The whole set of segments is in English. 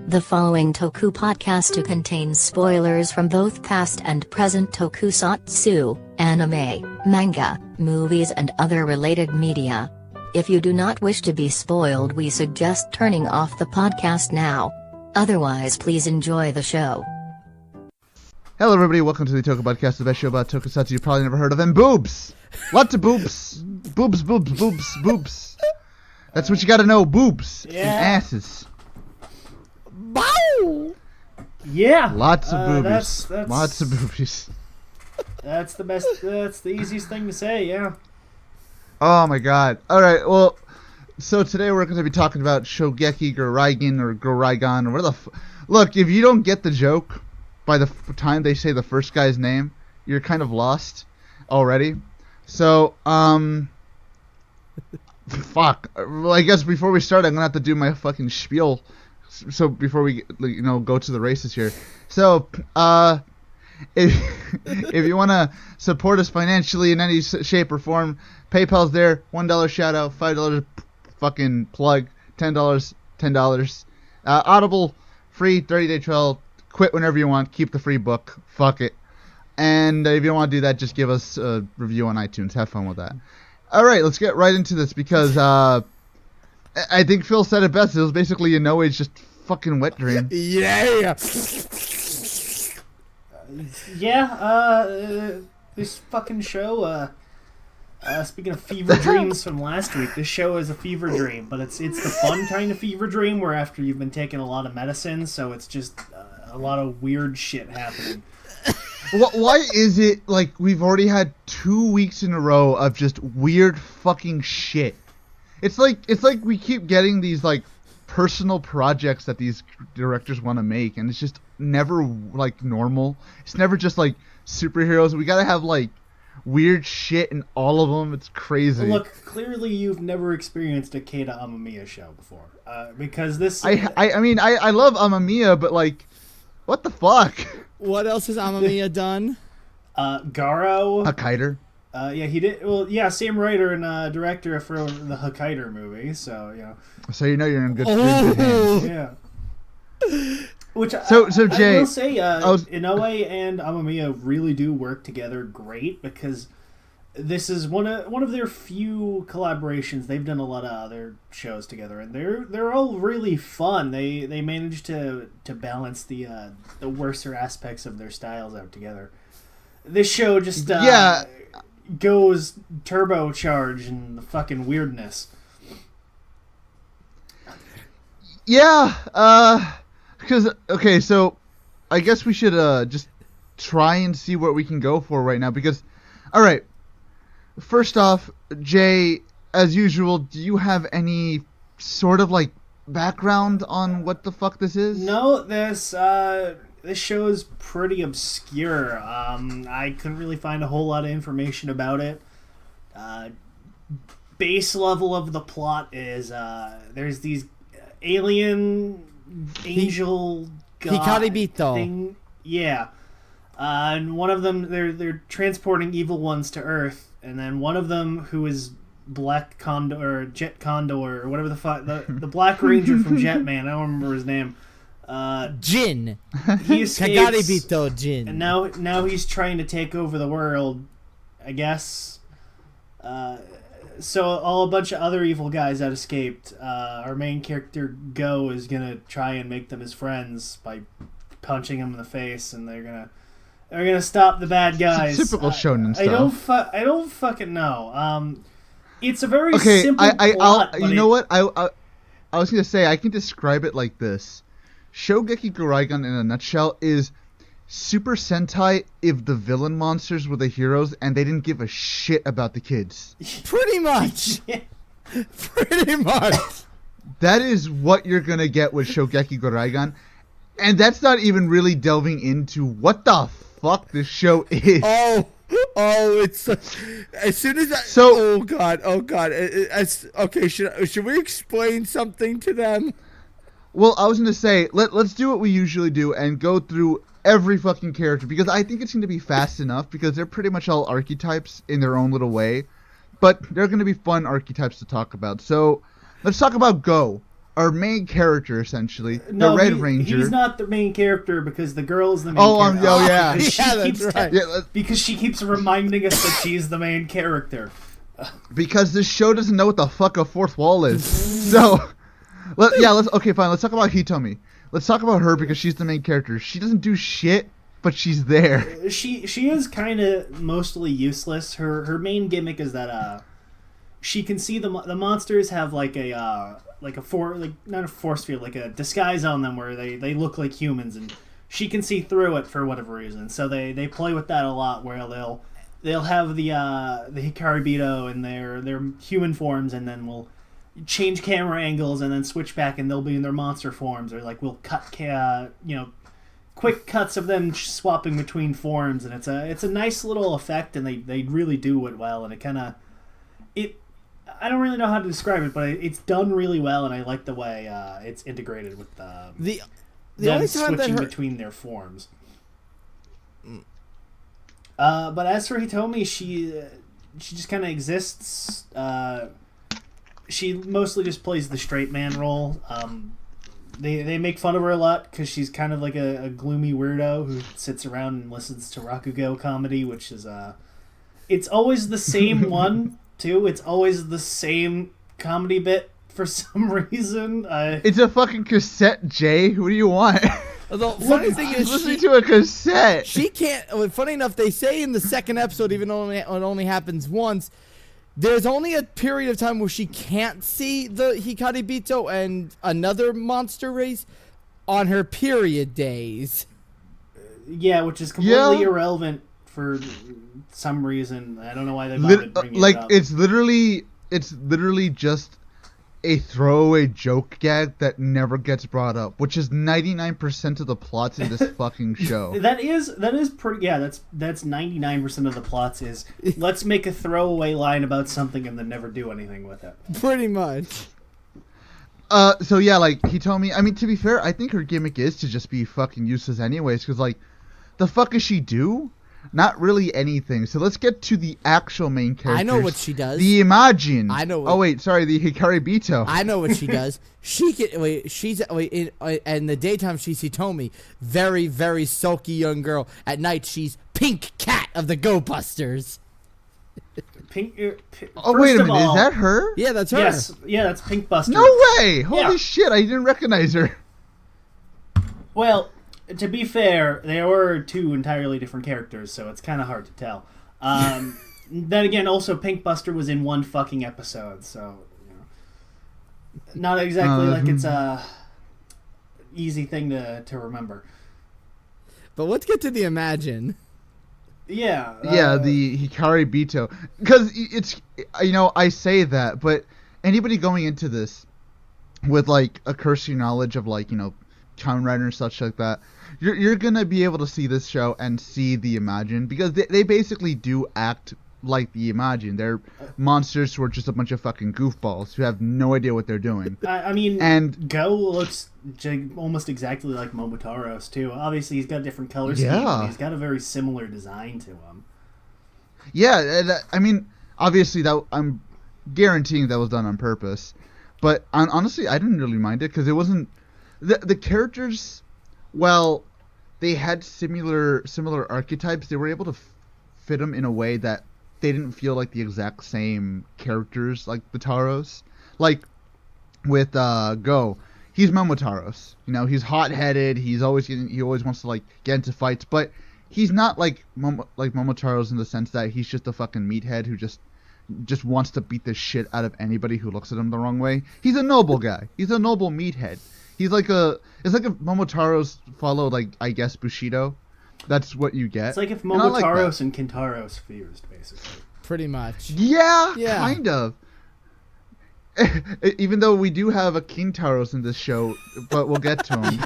The following Toku Podcastu contains spoilers from both past and present tokusatsu, anime, manga, movies and other related media. If you do not wish to be spoiled, we suggest turning off the podcast now. Otherwise, please enjoy the show. Hello everybody, welcome to the Toku Podcast, the best show about tokusatsu you've probably never heard of, and boobs! Lots of boobs! Boobs, boobs, boobs, boobs. That's what you gotta know, boobs and asses. Bow! Yeah. Lots of boobies. That's Lots of boobies. That's the best, that's the easiest thing to say, yeah. Oh my god. Alright, well, so today we're going to be talking about Shougeki Gouraigan or Gouraigan or whatever the Look, if you don't get the joke by the time they say the first guy's name, you're kind of lost already. So, fuck. Well, I guess before we start, I'm going to have to do my fucking spiel. So before we, go to the races here. So, if you want to support us financially in any shape or form, PayPal's there. $1 shout out, $5 fucking plug, $10. Audible, free 30-day trial. Quit whenever you want. Keep the free book. Fuck it. And if you don't want to do that, just give us a review on iTunes. Have fun with that. All right, let's get right into this because I think Phil said it best. It was basically Inoue's just fucking wet dream. Yeah. This fucking show, speaking of fever dreams from last week, this show is a fever dream, but it's the fun kind of fever dream where after you've been taking a lot of medicine, so it's just a lot of weird shit happening. Why is it like we've already had 2 weeks in a row of just weird fucking shit? It's like we keep getting these like personal projects that these directors want to make, and it's just never like normal. It's never just like superheroes. We gotta have like weird shit in all of them. It's crazy. Look, clearly you've never experienced a Keita Amemiya show before, because this. I mean I love Amemiya, but like, what the fuck? What else has Amemiya done? Garo. Hakaider. Yeah, he did. Well, yeah, same writer and director for the Hakaider movie. So So you're in good hands. Yeah. Which so Jay, I will say, Inoue and Amemiya really do work together great because this is one of their few collaborations. They've done a lot of other shows together, and they're all really fun. They manage to balance the worser aspects of their styles out together. This show just goes turbocharged in the fucking weirdness. Yeah, because okay, so I guess we should just try and see what we can go for right now. Because, all right, first off, Jay, as usual, do you have any sort of like background on what the fuck this is? No, this show is pretty obscure. I couldn't really find a whole lot of information about it. Base level of the plot is there's these alien angel god thing. Yeah. And one of them, they're transporting evil ones to Earth, and then one of them, who is Black Condor or Jet Condor or whatever the fuck, the Black Ranger from Jetman, I don't remember his name. Jin. He escapes, Kagaribito Jin. and now he's trying to take over the world, I guess. So a bunch of other evil guys that escaped. Our main character Go is gonna try and make them his friends by punching them in the face, and they're gonna stop the bad guys. Typical shonen stuff. I don't fucking know. It's a very simple plot. You know what? I was gonna say I can describe it like this: Shougeki Gouraigan in a nutshell is Super Sentai if the villain monsters were the heroes and they didn't give a shit about the kids. Pretty much. Pretty much. That is what you're gonna get with Shougeki Gouraigan, and that's not even really delving into what the fuck this show is. Oh, it's as soon as oh god. Okay, should we explain something to them? Well, I was gonna say let's do what we usually do and go through every fucking character, because I think it's going to be fast enough, because they're pretty much all archetypes in their own little way, but they're going to be fun archetypes to talk about. So let's talk about Go. our main character, essentially, the Red Ranger. He's not the main character because the girl's the main character. Oh, yeah. Because she keeps reminding us that she's the main character. Because this show doesn't know what the fuck a fourth wall is. So, let's talk about Hitomi. Let's talk about her because she's the main character. She doesn't do shit, but she's there. She is kind of mostly useless. Her main gimmick is that she can see the monsters have like a not a force field, like a disguise on them where they look like humans, and she can see through it for whatever reason. So they play with that a lot, where they'll have the Hikaribito in their human forms, and then we'll change camera angles and then switch back, and they'll be in their monster forms, or like we'll cut quick cuts of them swapping between forms, and it's a nice little effect, and they really do it well, and it I don't really know how to describe it, but it's done really well, and I like the way it's integrated with the them only time switching between their forms. But as for Hitomi, she just kind of exists. She mostly just plays the straight man role. They make fun of her a lot because she's kind of like a gloomy weirdo who sits around and listens to Rakugo comedy, which is it's always the same one too. It's always the same comedy bit for some reason. It's a fucking cassette, Jay. What do you want? The funny thing is, listening to a cassette. She can't. Funny enough, they say in the second episode, even though it only happens once, there's only a period of time where she can't see the Hikaribito and another monster race on her period days. Yeah, which is completely irrelevant for some reason. I don't know why they bothered bringing it up. It's literally just a throwaway joke gag that never gets brought up, which is 99% of the plots in this fucking show. That is pretty. Yeah, that's 99% of the plots is let's make a throwaway line about something and then never do anything with it. Pretty much. So yeah, like Hitomi. I mean, to be fair, I think her gimmick is to just be fucking useless anyways. Because like, the fuck does she do? Not really anything. So let's get to the actual main character. I know what she does. The Imagine. I know. The Hikaribito. I know what she does. In the daytime she's Hitomi, very, very sulky young girl. At night she's Pink Cat of the Go Busters. Pink. Wait a minute, is that her? Yeah, that's her. Yes, yeah, that's Pink Buster. No way! Holy shit, I didn't recognize her. Well, to be fair, they were two entirely different characters, so it's kind of hard to tell. Then again, also Pink Buster was in one fucking episode, so not exactly like it's a easy thing to remember. But let's get to the Imagine. Yeah. The Hikaribito. Because it's, I say that, but anybody going into this with like a cursory knowledge of like, Kamen Rider and such like that, you're gonna be able to see this show and see the Imagine, because they basically do act like the Imagine. They're monsters who are just a bunch of fucking goofballs who have no idea what they're doing. I mean, and Go looks almost exactly like Momotaro's too. Obviously, he's got a different color scheme, but he's got a very similar design to him. Yeah, I mean, obviously that I'm guaranteeing that was done on purpose, but honestly, I didn't really mind it because it wasn't. The characters, well, they had similar archetypes. They were able to fit them in a way that they didn't feel like the exact same characters like the Taros. Like with Go, he's Momotaros. He's hot-headed. He always wants to like get into fights, but he's not like Momotaros in the sense that he's just a fucking meathead who just wants to beat the shit out of anybody who looks at him the wrong way. He's a noble guy. He's a noble meathead. It's like if Momotaros followed, like, I guess, Bushido. That's what you get. It's like if Momotaros and Kintaros fused, basically. Pretty much. Yeah, kind of. Even though we do have a Kintaros in this show, but we'll get to him.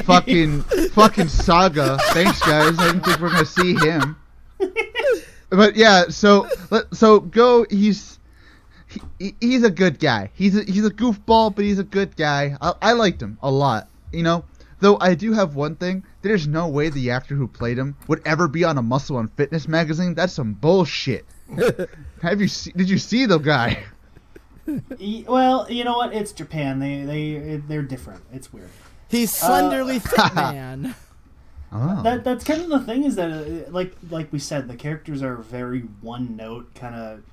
fucking Saga. Thanks, guys. I didn't think we're gonna see him. But yeah, so Go. He's a good guy. He's a goofball, but he's a good guy. I liked him a lot. Though I do have one thing. There's no way the actor who played him would ever be on a Muscle and Fitness magazine. That's some bullshit. Did you see the guy? Well, you know what? It's Japan. They're different. It's weird. He's slenderly fit man. Oh. That's kind of the thing is that like we said, the characters are very one note, kind of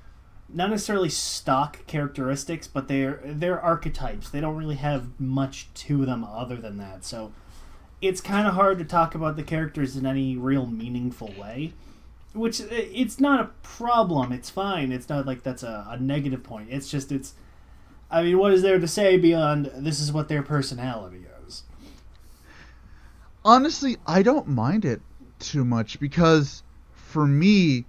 not necessarily stock characteristics, but they're archetypes. They don't really have much to them other than that. So it's kind of hard to talk about the characters in any real meaningful way. Which, it's not a problem. It's fine. It's not like that's a negative point. It's just, I mean, what is there to say beyond this is what their personality is? Honestly, I don't mind it too much because, for me,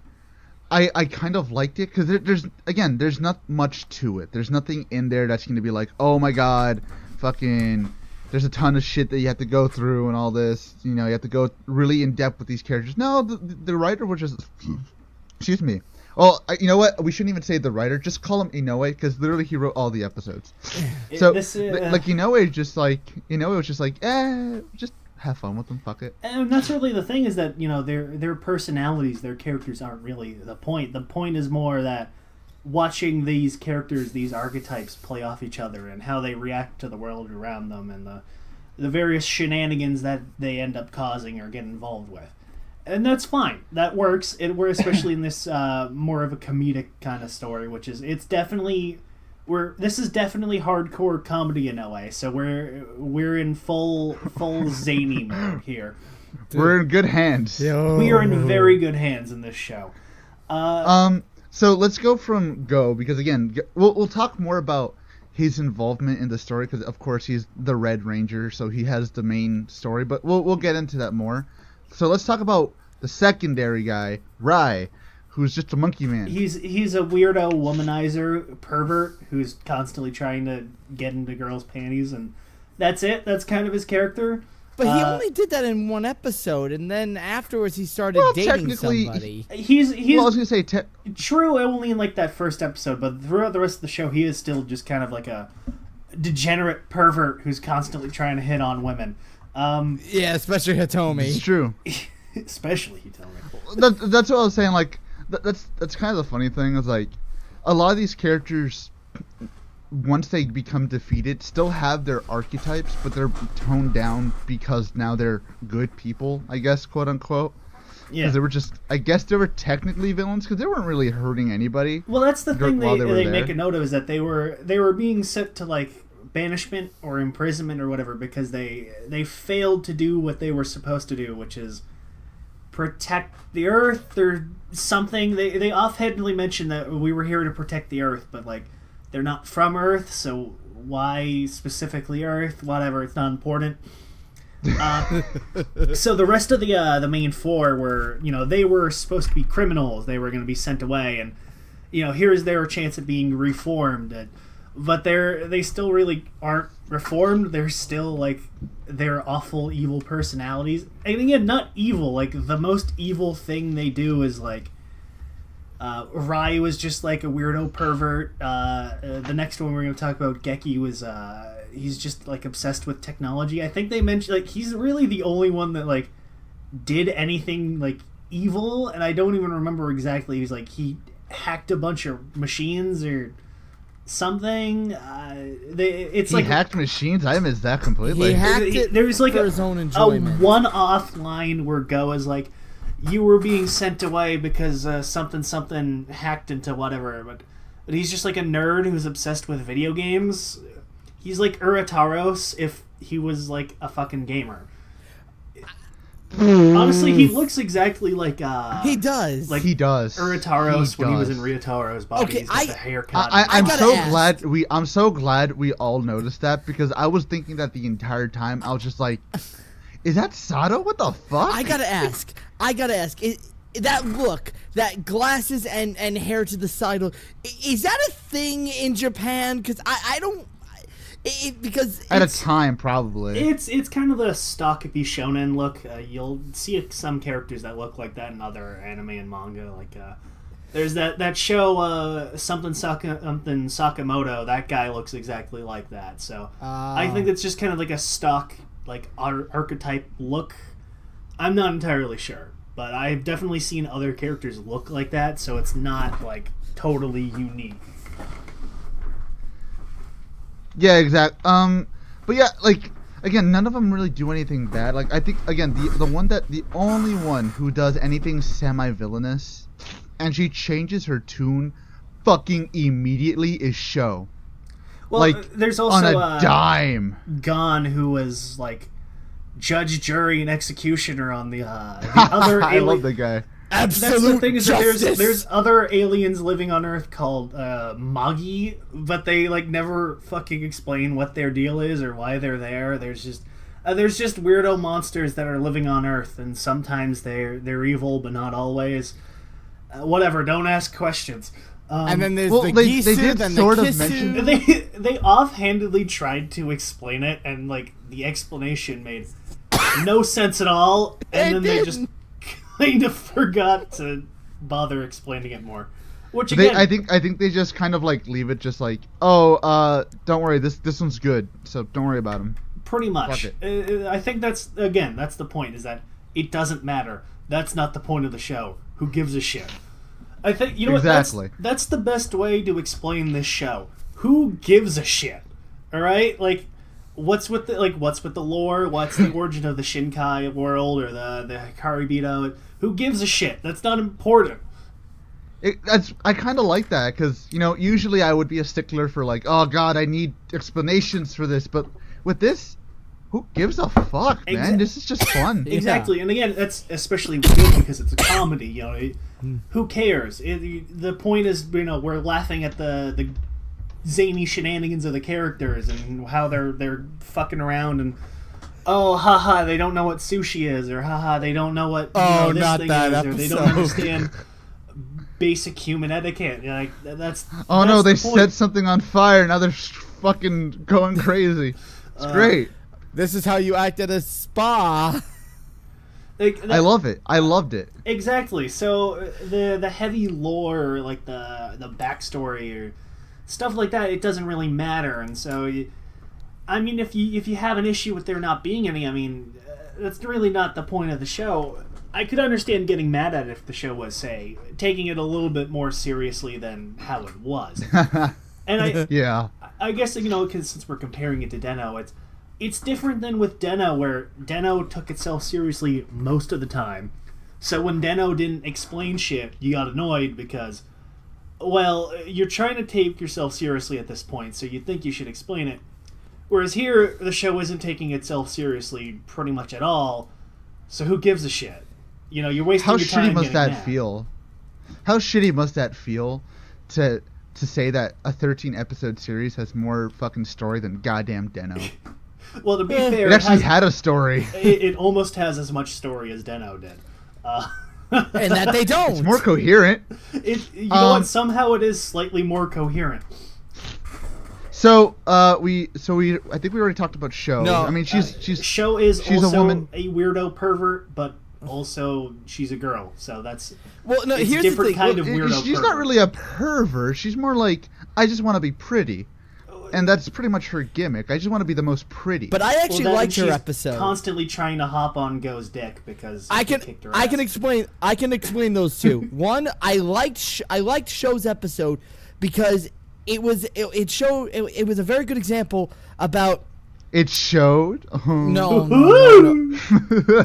I kind of liked it because there's not much to it. There's nothing in there that's going to be like, oh my god, fucking... There's a ton of shit that you have to go through and all this. You know, you have to go really in depth with these characters. No, the writer was just... Excuse me. Well, you know what? We shouldn't even say the writer. Just call him Inoue, because literally he wrote all the episodes. So, like, Inoue was just like, just have fun with them, fuck it. And that's really the thing is that, you know, their personalities, their characters aren't really the point. The point is more that watching these characters, these archetypes play off each other and how they react to the world around them and the various shenanigans that they end up causing or get involved with. And that's fine. That works. We're especially in this more of a comedic kind of story, which is this is definitely hardcore comedy in LA. So we're in full zany mode here. We're in good hands. Yo. We are in very good hands in this show. So let's go from Go, because again, we'll talk more about his involvement in the story, because of course he's the Red Ranger, so he has the main story, but we'll get into that more. So let's talk about the secondary guy, Rai, who's just a monkey man. He's a weirdo womanizer pervert who's constantly trying to get into girls' panties, and that's it. That's kind of his character. But he only did that in one episode, and then afterwards he started dating somebody. He's well, I was gonna say true only in like that first episode, but throughout the rest of the show, he is still just kind of like a degenerate pervert who's constantly trying to hit on women. Yeah, especially Hitomi. It's true. Especially Hitomi. That's what I was saying. Like that's kind of the funny thing is like a lot of these characters, once they become defeated, still have their archetypes, but they're toned down because now they're good people, I guess, quote unquote. Yeah. Because they were just, I guess they were technically villains because they weren't really hurting anybody. Well, that's the thing they make a note of is that they were being sent to like banishment or imprisonment or whatever because they failed to do what they were supposed to do, which is protect the Earth or something. They offhandedly mentioned that we were here to protect the Earth, but like they're not from Earth, so why specifically Earth? Whatever, it's not important. So the rest of the main four were, you know, they were supposed to be criminals. They were going to be sent away, and you know, here's their chance at being reformed. But they still really aren't reformed. They're still like their awful, evil personalities. And again, not evil. Like the most evil thing they do is like. Rai was just like a weirdo pervert. The next one we're going to talk about, Geki, was he's just like obsessed with technology. I think they mentioned like he's really the only one that like did anything like evil, and I don't even remember exactly. He's like he hacked a bunch of machines or something. He hacked machines. I missed that completely. He hacked it. There's like for his own enjoyment. A one-off line where Go is like, you were being sent away because something hacked into whatever, but he's just like a nerd who's obsessed with video games. He's like Urataros if he was like a fucking gamer. Honestly, he looks exactly like he does. Like he does. Urataros when he was in Ryutaro's body. Okay, he's got the haircut. I'm so glad we all noticed that, because I was thinking that the entire time. I was just like, is that Sato? What the fuck? I gotta ask. That look, that glasses and hair to the side look, is that a thing in Japan? Because I don't... because at a time, probably. It's kind of the stocky shonen look. You'll see some characters that look like that in other anime and manga. Like there's that show something Sakamoto. That guy looks exactly like that. So I think it's just kind of like a stock like archetype look. I'm not entirely sure, but I've definitely seen other characters look like that. So it's not like totally unique. Yeah, exact. But yeah, like again, none of them really do anything bad. Like I think again, the only one who does anything semi-villainous, and she changes her tune, fucking immediately is Sho. Well, like there's also on a dime. Gon, who was like judge, jury, and executioner on the other. I love the guy. Absolute That's the thing is that justice. there's other aliens living on Earth called Magi, but they like never fucking explain what their deal is or why they're there. There's just weirdo monsters that are living on Earth, and sometimes they're evil, but not always. Whatever, don't ask questions. And then there's Well, the they Gisu, did then sort the of Kisu. mention- They offhandedly tried to explain it, and like the explanation made no sense at all, and then they just kind of forgot to bother explaining it more. Which again, I think they just kind of like leave it just like, oh, don't worry, this one's good, so don't worry about him. pretty much. Fuck I think that's the point, is that it doesn't matter. That's not the point of the show. Who gives a shit? I think Exactly. That's the best way to explain this show. Who gives a shit? All right, like what's with the lore? What's the origin of the Shinkai world or the Hikari Bito? Who gives a shit? That's not important. I kind of like that because usually I would be a stickler for like, oh god, I need explanations for this, but with this, who gives a fuck, man? This is just fun. Exactly, and again, that's especially good because it's a comedy. Who cares? The point is, we're laughing at the zany shenanigans of the characters and how they're fucking around and haha, they don't know what sushi is, or haha, they don't know what this not thing that is, or they don't episode. understand basic human etiquette. Like that's Oh that's no, they the point. set something on fire. Now they're fucking going crazy. It's great. This is how you act at a spa. I love it. I loved it. Exactly. So the heavy lore, or like the backstory or stuff like that, it doesn't really matter. And so, if you have an issue with there not being any, that's really not the point of the show. I could understand getting mad at it if the show was, say, taking it a little bit more seriously than how it was. And Yeah. I guess, because since we're comparing it to Den-O, it's different than with Den-O, where Den-O took itself seriously most of the time. So when Den-O didn't explain shit, you got annoyed because, well, you're trying to take yourself seriously at this point, so you think you should explain it. Whereas here, the show isn't taking itself seriously pretty much at all, so who gives a shit? You're wasting How your time shitty must getting that mad. feel? How shitty must that feel to say that a 13-episode series has more fucking story than goddamn Den-O? Well, to be fair, It actually had a story. it almost has as much story as Den-O did. And that they don't. It's more coherent. You know what? Somehow it is slightly more coherent. So I think we already talked about Sho. No, I mean, she's Sho is she's also a woman. a weirdo pervert, but also she's a girl, so that's Well, no, it's here's a the different thing. kind Well, of weirdo. She's not really a pervert. She's more like, I just want to be pretty, and that's pretty much her gimmick. I just want to be the most pretty. But I actually liked her episode. Constantly trying to hop on Go's dick because I he can kicked her ass. explain those two. One, I liked Sho's episode because it was a very good example about it showed. no.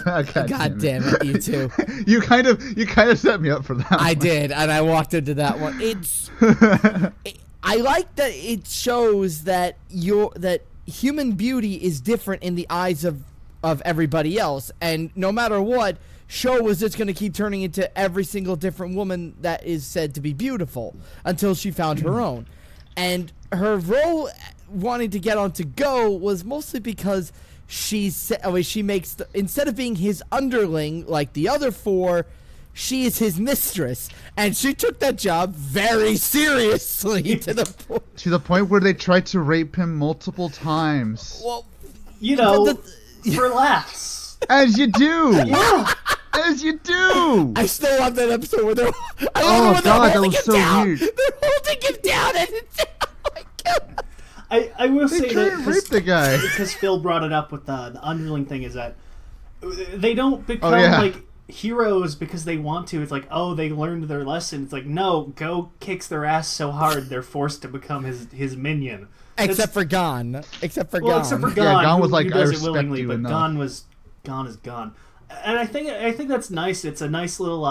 God damn it, you two. You kind of set me up for that. I did, and I walked into that one. I like that it shows that that human beauty is different in the eyes of everybody else, and no matter what, Sho was just going to keep turning into every single different woman that is said to be beautiful until she found her own. And her role wanting to get on to Go was mostly because she makes instead of being his underling like the other four, she is his mistress, and she took that job very seriously to the point where they tried to rape him multiple times. Well, for laughs. As you do. Yeah. As you do. I still love that episode where they're. Oh god, that was so weird. They're holding him down, and oh my god. I will They say tried that to rape the guy. because Phil brought it up with the underling thing, is that they don't become like heroes because they want to. It's like, oh, they learned their lesson. It's like, no, Go kicks their ass so hard they're forced to become his minion. Except for Gon. Except for Well, Gon. except for Yeah, Gon, Gon was who like, does "I it respect willingly, you but enough." Gon is gone. And I think that's nice. It's a nice little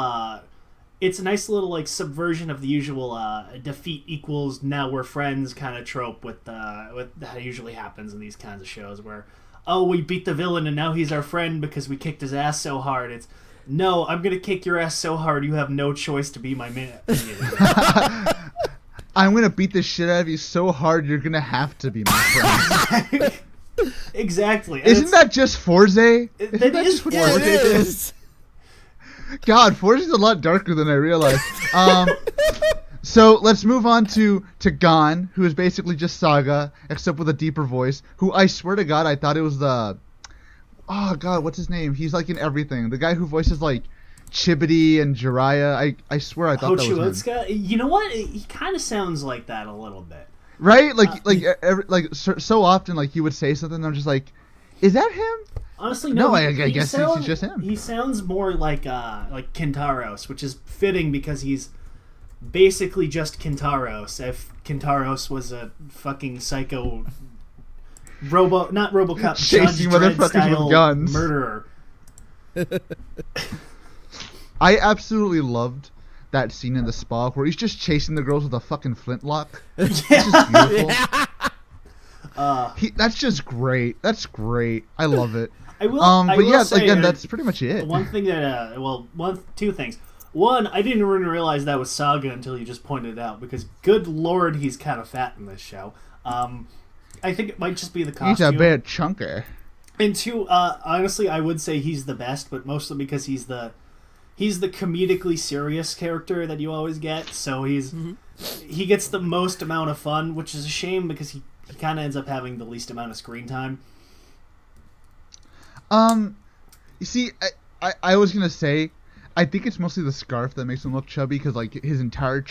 like subversion of the usual defeat equals now we're friends kind of trope with that usually happens in these kinds of shows where, oh, we beat the villain and now he's our friend because we kicked his ass so hard. It's, no, I'm gonna kick your ass so hard you have no choice to be my man. I'm gonna beat the shit out of you so hard you're gonna have to be my friend. Exactly. And Isn't that just Forza? that is what Yeah, Forza it is. God, Forza's a lot darker than I realized. So let's move on to Gon, who is basically just Saga, except with a deeper voice. Who I swear to God, I thought it was the, oh God, what's his name? He's like in everything. The guy who voices like Chibity and Jiraiya. I swear I thought that was him. You know what? He kind of sounds like that a little bit. Right? So often like he would say something, and I'm just like, is that him? Honestly, no. I guess he's just him. He sounds more like Kintaros, which is fitting because he's basically just Kintaros. If Kintaros was a fucking psycho not RoboCop, chasing Judge Dredd motherfuckers style with guns. murderer. I absolutely loved that scene in the spa where he's just chasing the girls with a fucking flintlock. It's just beautiful. That's just great. That's great. I love it. I will say, again, that's pretty much it. One thing that, two things. One, I didn't even realize that was Saga until you just pointed it out, because good lord, he's kind of fat in this show. I think it might just be the costume. He's a bit chunky. And two, honestly, I would say he's the best, but mostly because he's the comedically serious character that you always get, so he gets the most amount of fun, which is a shame because he kind of ends up having the least amount of screen time. You see, I was gonna say, I think it's mostly the scarf that makes him look chubby, because like his entire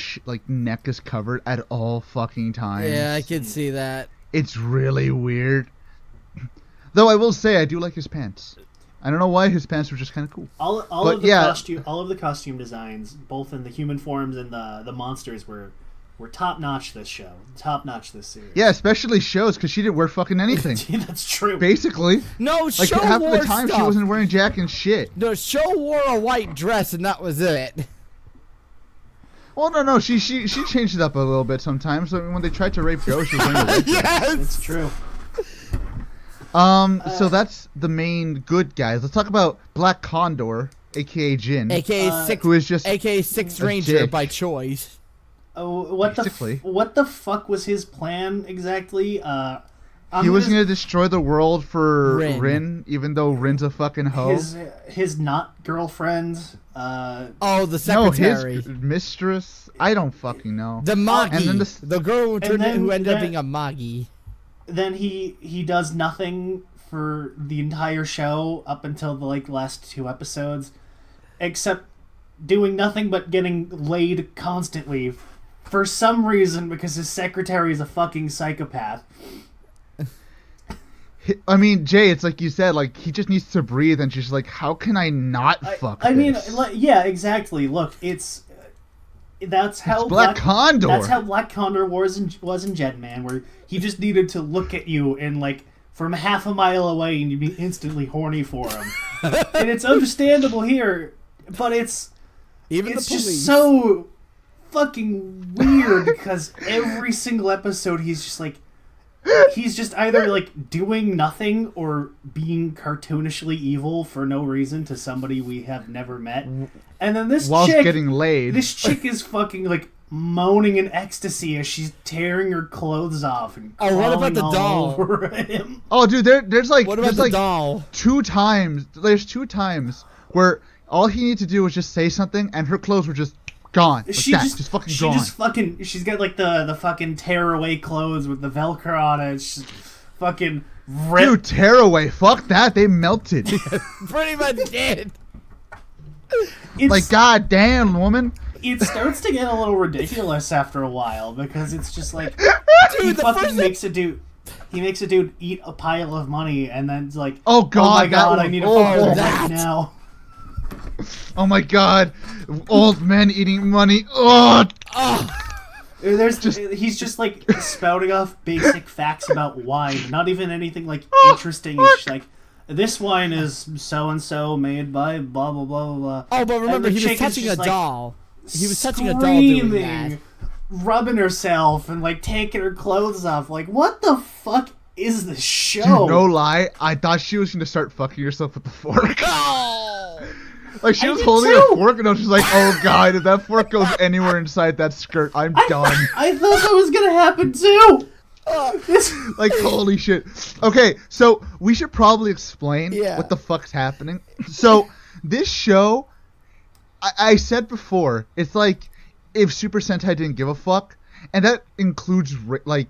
neck is covered at all fucking times. Yeah, I can see that. It's really weird. Though I will say, I do like his pants. I don't know why, his pants were just kind of cool. All of the costume designs, both in the human forms and the monsters, were top notch this show. Top notch this series. Yeah, especially Shows, because she didn't wear fucking anything. That's true. Basically. No, like Show half wore of the time stuff. she wasn't wearing jack and shit. No, Show wore a white dress and that was it. Well, no, she changed it up a little bit sometimes. I mean, when they tried to rape Go, she was wearing a white dress. Yes, It's true. So that's the main good guys. Let's talk about Black Condor, aka Jin, who is just aka Sixth a Ranger dick. by choice. Oh, what the fuck was his plan exactly? He was gonna destroy the world for Rin. even though Rin's a fucking hoe. His not girlfriend. Oh, the secretary. No, his mistress. I don't fucking know. The Magi. And then the girl who ended up being a Magi. Then he does nothing for the entire show up until the last 2 episodes, except doing nothing but getting laid constantly for some reason because his secretary is a fucking psychopath. I mean, Jay, it's like you said, like he just needs to breathe, and she's like, "How can I not fuck?" I mean, this? yeah, exactly. Look, that's how Black Condor. That's how Black Condor was in Jetman, where he just needed to look at you and from half a mile away, and you'd be instantly horny for him. And it's understandable here, but it's just so fucking weird because every single episode he's just either doing nothing or being cartoonishly evil for no reason to somebody we have never met. And then whilst getting laid. This chick is fucking moaning in ecstasy as she's tearing her clothes off and crawling what about the all doll? over him. Oh, dude, there's what about the doll? 2 times. There's 2 times where all he needed to do was just say something, and her clothes were just gone. Just fucking gone. She's got the fucking tearaway clothes with the Velcro on it. She's fucking ripped. Dude, tearaway. Fuck that. They melted. Pretty much did. God damn, woman. It starts to get a little ridiculous after a while because it's just Dude, he makes a dude eat a pile of money and then it's like, oh god, oh my god, I need a phone right now. Oh my god, old men eating money. Oh, He's just like spouting off basic facts about wine, not even anything like interesting. It's just like, this wine is so and so made by blah blah blah blah. Oh, but remember, he was touching a doll. He was touching a doll doing that. Rubbing herself and like taking her clothes off. Like, what the fuck is this show? Dude, no lie, I thought she was gonna start fucking herself with the fork. Oh! Like she was holding a fork and I was just like, oh god, if that fork goes anywhere inside that skirt, I'm done. I thought that was gonna happen too. Like, holy shit. Okay, so we should probably explain what the fuck's happening. So this show, I said before, it's like if Super Sentai didn't give a fuck, and that includes like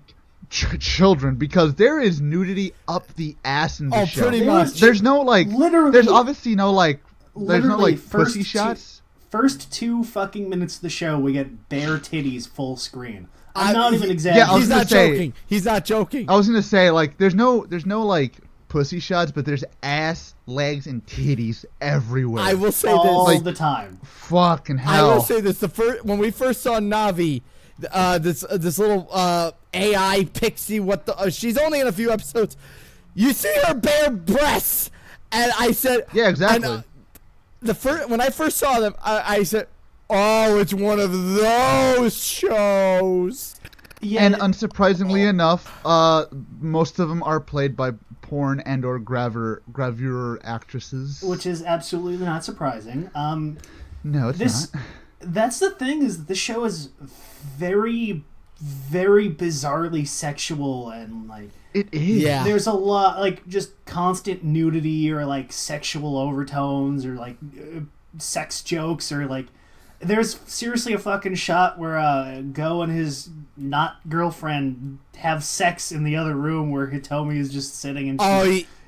children, because there is nudity up the ass in the show. Pretty much. There's no like, literally, there's obviously no like, there's no like pussy shots. First 2 fucking minutes of the show, we get bare titties full screen. I'm not even exaggerating. Yeah, he's not joking. He's not joking. I was gonna say, like, there's no like pussy shots, but there's ass, legs, and titties everywhere. I will say all this the time. Fucking hell. I will say this: when we first saw Navi, this little AI pixie, she's only in a few episodes. You see her bare breasts, and I said, yeah, exactly. And, when I first saw them, I said, oh, it's one of those shows. Yeah. And unsurprisingly enough, most of them are played by porn and or gravure actresses. Which is absolutely not surprising. No, it's not. That's the thing, is that the show is very, very bizarrely sexual, and like it is. Yeah. There's a lot, like, just constant nudity or like sexual overtones or like sex jokes, or like there's seriously a fucking shot where Go and his not girlfriend have sex in the other room where Hitomi is just sitting and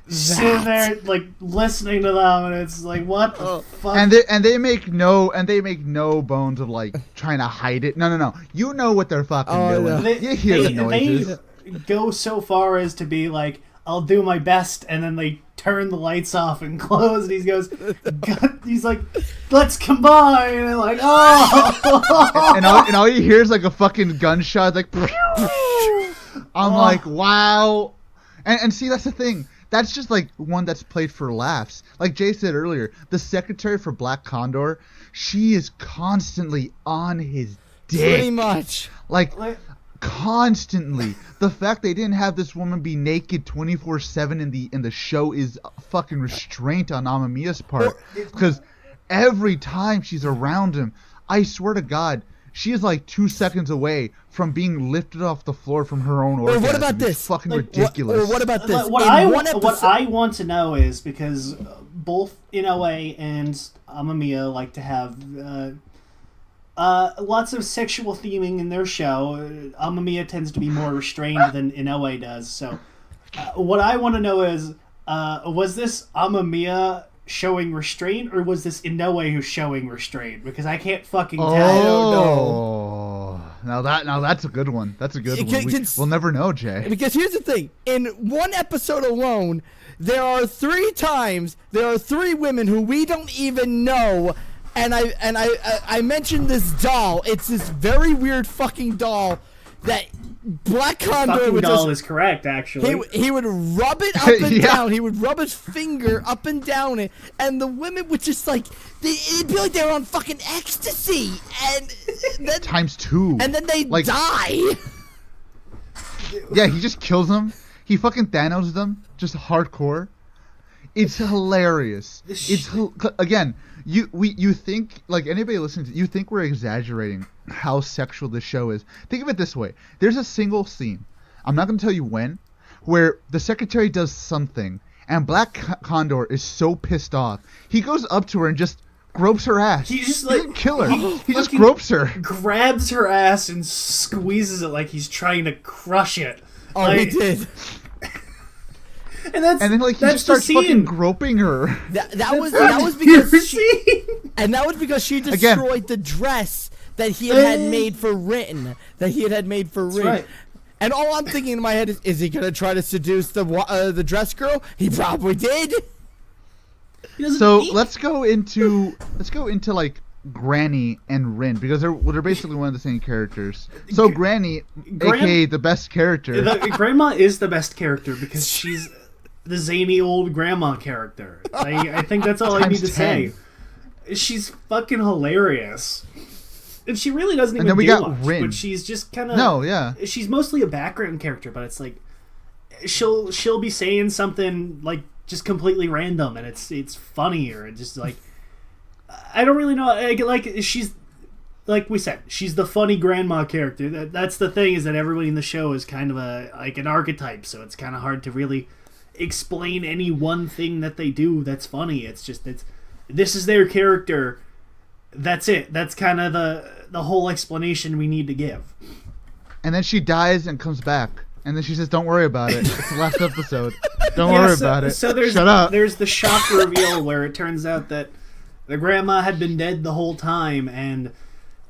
sitting there like listening to them, and it's like, what the fuck? And they make no bones of like trying to hide it. No. You know what they're fucking doing. No. You hear the noises. They go so far as to be like, I'll do my best, and then they turn the lights off and close, and he's like, let's combine, and like, oh, and all you hear is like a fucking gunshot, like, I'm like, wow, and see, that's the thing. That's just like one that's played for laughs. Like Jay said earlier, the secretary for Black Condor, she is constantly on his dick. Pretty much. Like constantly. The fact they didn't have this woman be naked 24/7 in the show is a fucking restraint on Amemiya's part. Because every time she's around him, I swear to God, she is like 2 seconds away from being lifted off the floor from her own orgasm. Or what about this? It's fucking ridiculous. Or what about this? What I want to know is, because both Inoue and Amemiya like to have lots of sexual theming in their show. Amemiya tends to be more restrained than Inoue does. So what I want to know is, was this Amemiya showing restraint, or was this Inoue who's showing restraint? Because I can't fucking tell. I don't know. Now that's a good one. That's a good one. We'll never know, Jay. Because here's the thing: in one episode alone, there are 3 women who we don't even know. And I mentioned this doll. It's this very weird fucking doll that Black Condor fucking would doll just, is correct, actually. he would rub it up and down. He would rub his finger up and down it, and the women would just like it'd be like they were on fucking ecstasy, and then times 2. and then they die. Yeah, he just kills them. He fucking Thanos them, just hardcore. It's hilarious. Again. You think, like, anybody listening to you think we're exaggerating how sexual this show is. Think of it this way. There's a single scene, I'm not going to tell you when, where the secretary does something, and Black Condor is so pissed off, he goes up to her and just gropes her ass. He just, he like, doesn't kill her. He just gropes her. Grabs her ass and squeezes it like he's trying to crush it. Oh, he did. And then like he just starts fucking groping her. That was because she destroyed the dress that he had made for Rin. Right. And all I'm thinking in my head is he gonna try to seduce the dress girl? He probably did. So let's go into like Granny and Rin because they're basically one of the same characters. So Granny, aka the best character. Grandma is the best character because she's the zany old grandma character. I think that's all I need to say. She's fucking hilarious. And she really doesn't even do much, Rin. But she's just kind of... No, yeah. She's mostly a background character, but it's like... She'll be saying something, like, just completely random, and it's funny, or just, like... I don't really know. Like, she's... Like we said, she's the funny grandma character. That's the thing, is that everybody in the show is kind of an archetype, so it's kind of hard to really explain any one thing that they do that's funny. It's just... This is their character... That's it. That's kind of the whole explanation we need to give. And then she dies and comes back. And then she says, don't worry about it. It's the last episode. Don't worry about it. So Shut up. There's the shock reveal where it turns out that the grandma had been dead the whole time and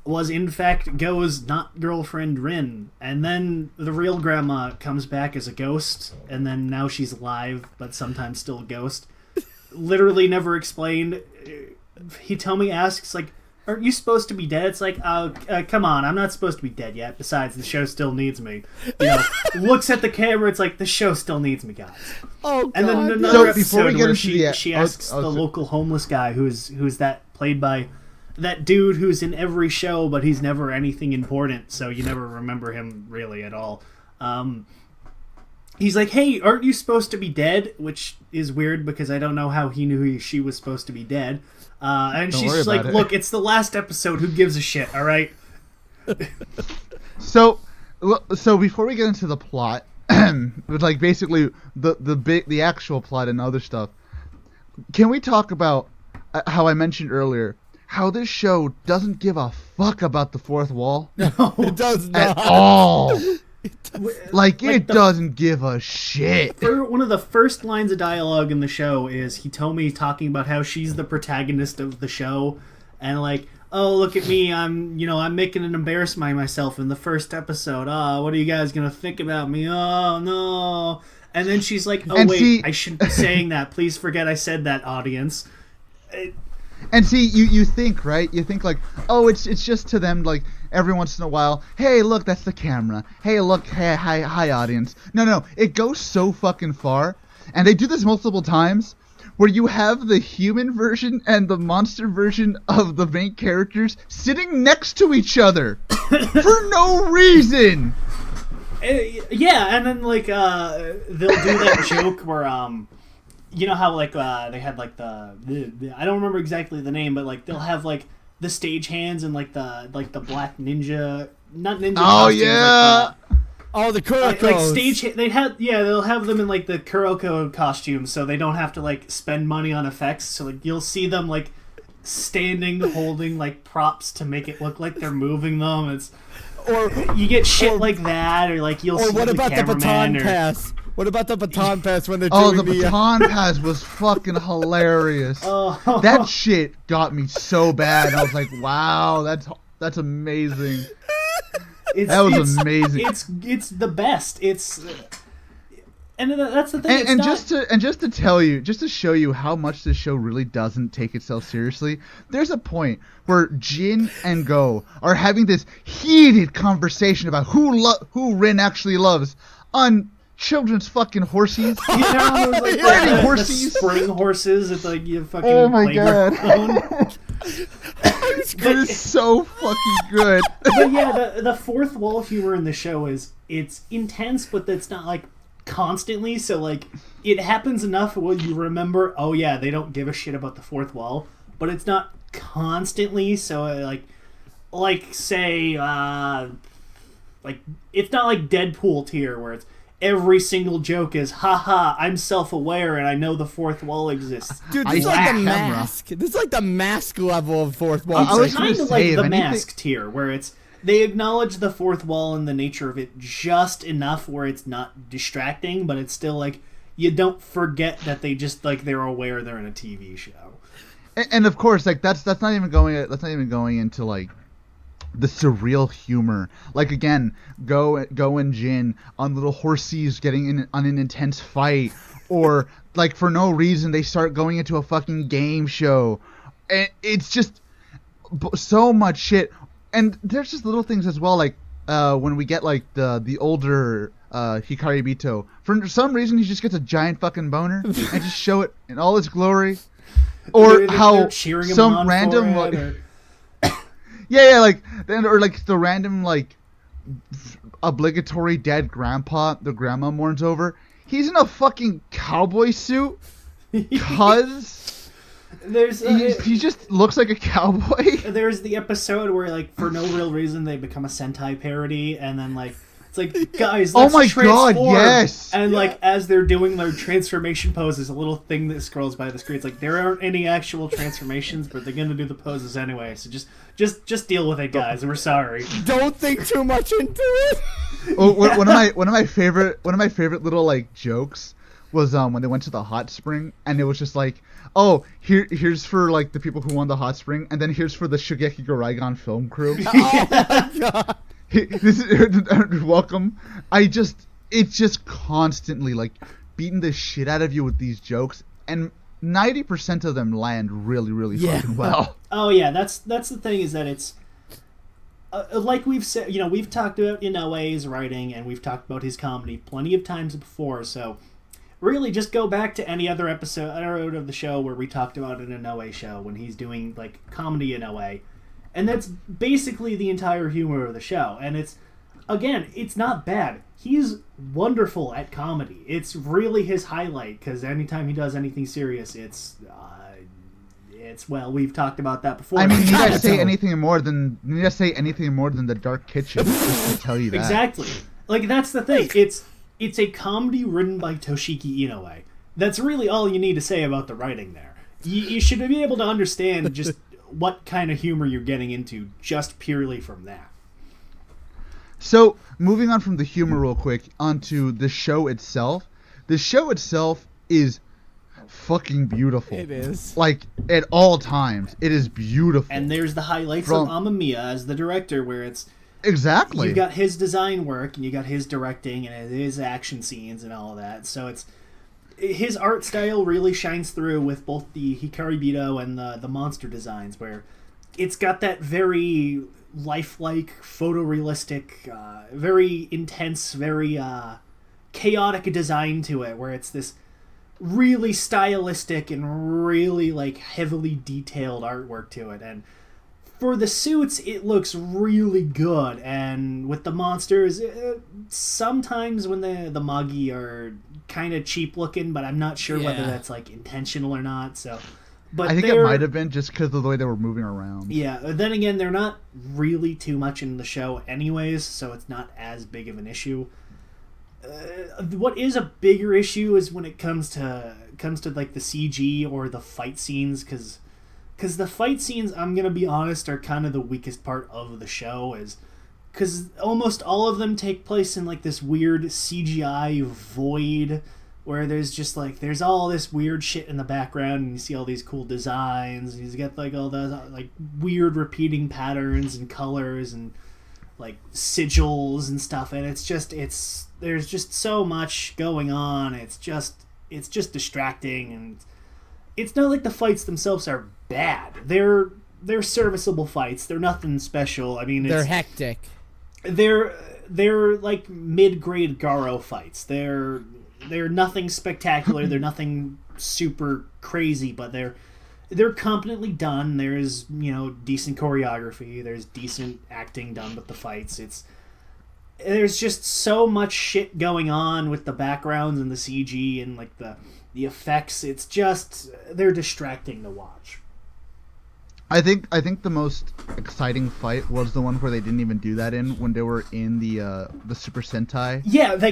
was in fact Go's not girlfriend Rin. And then the real grandma comes back as a ghost. And then now she's alive, but sometimes still a ghost. Literally never explained. Hitomi asks, like, aren't you supposed to be dead? It's like, come on, I'm not supposed to be dead yet. Besides, the show still needs me. Looks at the camera, it's like, the show still needs me, guys. Oh, God. And then another episode where she asks the local homeless guy who's played by that dude who's in every show, but he's never anything important, so you never remember him really at all. He's like, hey, aren't you supposed to be dead? Which is weird because I don't know how he knew she was supposed to be dead. And she's like, look, it's the last episode. Who gives a shit, all right? So before we get into the plot, with like basically the actual plot and other stuff, can we talk about how I mentioned earlier, how this show doesn't give a fuck about the fourth wall? No, it does not. At all. It doesn't give a shit. One of the first lines of dialogue in the show is Hitomi talking about how she's the protagonist of the show, and like, oh, look at me, I'm making an embarrassment of myself in the first episode. What are you guys gonna think about me? Oh no. And then she's like, oh wait, I shouldn't be saying that. Please forget I said that, audience. And see, you think, right? You think like, oh, it's just to them, like, every once in a while, hey, look, that's the camera. Hey, look, hey, hi, audience. No, it goes so fucking far, and they do this multiple times, where you have the human version and the monster version of the main characters sitting next to each other for no reason. Yeah, and then like they'll do that joke where you know how like they had like the I don't remember exactly the name, but like they'll have like the stage hands and like the black ninja, not ninja. Oh costumes, yeah. Like the Kurokos. Like stage, they'll have them in like the Kuroko costumes, so they don't have to like spend money on effects. So like you'll see them like standing, holding like props to make it look like they're moving them. Or you get shit like that, or like you'll. Or see what about the baton pass? What about the baton pass when they're doing the baton pass was fucking hilarious. Oh. That shit got me so bad. I was like, wow, that's amazing. That was amazing. It's the best. And that's the thing. Just to tell you, just to show you how much this show really doesn't take itself seriously, there's a point where Jin and Go are having this heated conversation about who Rin actually loves on children's fucking horses. Riding horses, the spring horses at like you fucking. Oh my god. It is so fucking good. But yeah, the fourth wall humor in the show it's intense, but it's not like constantly. So like it happens enough where you remember, oh yeah, they don't give a shit about the fourth wall, but it's not constantly. So like say like it's not like Deadpool tier where it's every single joke is, haha, I'm self-aware and I know the fourth wall exists. Dude, this is like the mask. This is like the mask level of fourth wall. It's kind of like the mask tier, where they acknowledge the fourth wall and the nature of it just enough where it's not distracting, but it's still like, you don't forget that they just, like, they're aware they're in a TV show. And of course, like, that's not even going into, like, the surreal humor. Like, again, Go and Jin on little horses getting on an intense fight, or like for no reason they start going into a fucking game show, and it's just so much shit, and there's just little things as well, like when we get like the older Hikari Bito, for some reason he just gets a giant fucking boner and just show it in all its glory, or they're how cheering him some on random for it, like, yeah, like then, or like the random like obligatory dead grandpa the grandma mourns over. He's in a fucking cowboy suit, cause he just looks like a cowboy. There's the episode where, like, for no real reason, they become a Sentai parody, and then, like, it's like, guys, let's transform. God, yes! And, like, as they're doing their transformation poses, a little thing that scrolls by the screen. It's like, there aren't any actual transformations, but they're gonna do the poses anyway, so just deal with it, guys. We're sorry. Don't think too much into it. one of my favorite little like jokes was when they went to the hot spring, and it was just like, oh, here's for like the people who won the hot spring, and then here's for the Shougeki Gouraigan film crew. Oh my god. This is welcome. It's just constantly like beating the shit out of you with these jokes, and 90% of them land really, really fucking well. Oh yeah, that's the thing, is that it's like we've said, we've talked about Inoue's writing, and we've talked about his comedy plenty of times before, so really just go back to any other episode of the show where we talked about an Inoue show when he's doing like comedy Inoue, and that's basically the entire humor of the show. And it's not bad. He's wonderful at comedy. It's really his highlight, because anytime he does anything serious, it's well, we've talked about that before. I mean, need I say anything more than the Dark Kitchen just to tell you that? Exactly. Like, that's the thing. It's a comedy written by Toshiki Inoue. That's really all you need to say about the writing there. You should be able to understand just what kind of humor you're getting into just purely from that. So, moving on from the humor real quick onto the show itself. The show itself is fucking beautiful. It is. Like, at all times, it is beautiful. And there's the highlights of Amemiya as the director, where it's exactly, you got his design work, and you got his directing, and his action scenes, and all of that. So it's his art style really shines through with both the Hikari Bito and the monster designs, where it's got that very lifelike, photorealistic, very intense, very chaotic design to it, where it's this really stylistic and really like heavily detailed artwork to it. And for the suits, it looks really good, and with the monsters, sometimes when the Magi are kind of cheap looking, but I'm not sure whether that's like intentional or not. So, but I think it might have been just because of the way they were moving around. Yeah, then again, they're not really too much in the show anyways, so it's not as big of an issue. What is a bigger issue is when it comes to like the CG or the fight scenes, because the fight scenes, I'm gonna be honest, are kind of the weakest part of the show, is because almost all of them take place in like this weird CGI void where there's just like there's all this weird shit in the background, and you see all these cool designs, and you get like all the like weird repeating patterns and colors and like sigils and stuff, and there's just so much going on. It's just distracting, and it's not like the fights themselves are bad. They're serviceable fights. They're nothing special. I mean, they're hectic. They're like mid-grade Garo fights. They're nothing spectacular. They're nothing super crazy, but they're competently done. There's decent choreography. There's decent acting done with the fights. There's just so much shit going on with the backgrounds and the CG and like the effects. It's just they're distracting to watch. I think the most exciting fight was the one where they didn't even do that in, when they were in the Super Sentai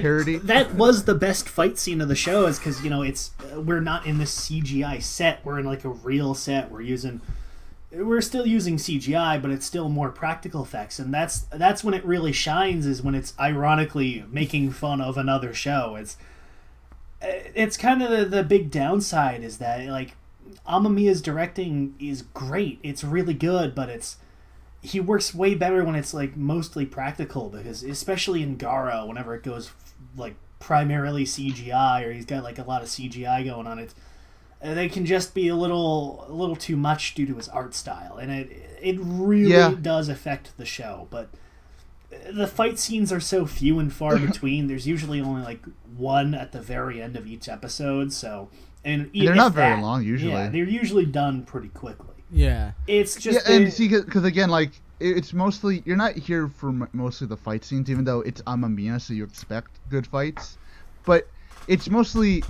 parody. That was the best fight scene of the show, is because we're not in this CGI set. We're in like a real set. We're still using CGI, but it's still more practical effects, and that's when it really shines, is when it's ironically making fun of another show. It's kind of the big downside, is that like Amemiya's directing is great. It's really good, but he works way better when it's like mostly practical, because especially in Garo, whenever it goes like primarily CGI, or he's got like a lot of CGI going on, they can just be a little too much due to his art style, and it really does affect the show. But the fight scenes are so few and far between. There's usually only like one at the very end of each episode, so and they're not very long usually. Yeah, they're usually done pretty quickly. Yeah, it's just and see, because again, like it's mostly you're not here for mostly the fight scenes, even though it's Amemiya, so you expect good fights, but it's mostly.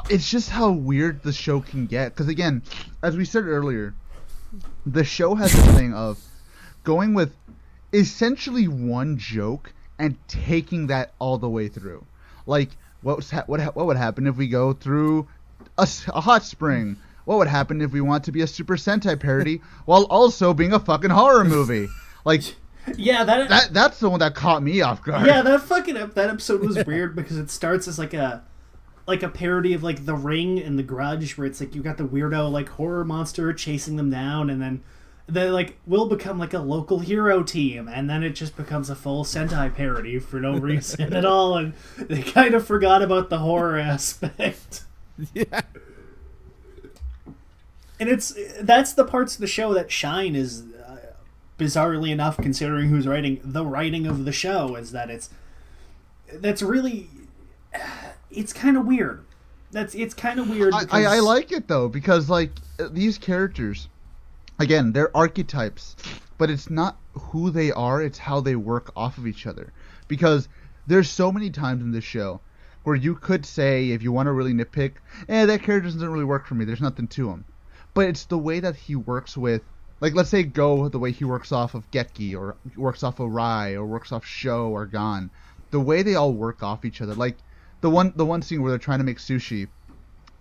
It's just how weird the show can get. Because again, as we said earlier, the show has a thing of going with essentially one joke and taking that all the way through. Like, what would happen if we go through a hot spring? What would happen if we want to be a Super Sentai parody while also being a fucking horror movie? Like, yeah, that's the one that caught me off guard. Yeah, that episode was weird because it starts as like a parody of like The Ring and The Grudge, where it's like you got the weirdo like horror monster chasing them down, and then they like will become like a local hero team, and then it just becomes a full Sentai parody for no reason at all, and they kind of forgot about the horror aspect. Yeah. And that's the parts of the show that shine, is bizarrely enough, considering who's writing the writing of the show, is that that's really. It's kind of weird. It's kind of weird. I like it though, because like these characters, again, they're archetypes, but it's not who they are, it's how they work off of each other. Because there's so many times in this show where you could say, if you want to really nitpick, that character doesn't really work for me, there's nothing to him. But it's the way that he works with, like, let's say Go, the way he works off of Geki, or works off of Rai, or works off Sho or Gon. The way they all work off each other, like the one scene where they're trying to make sushi,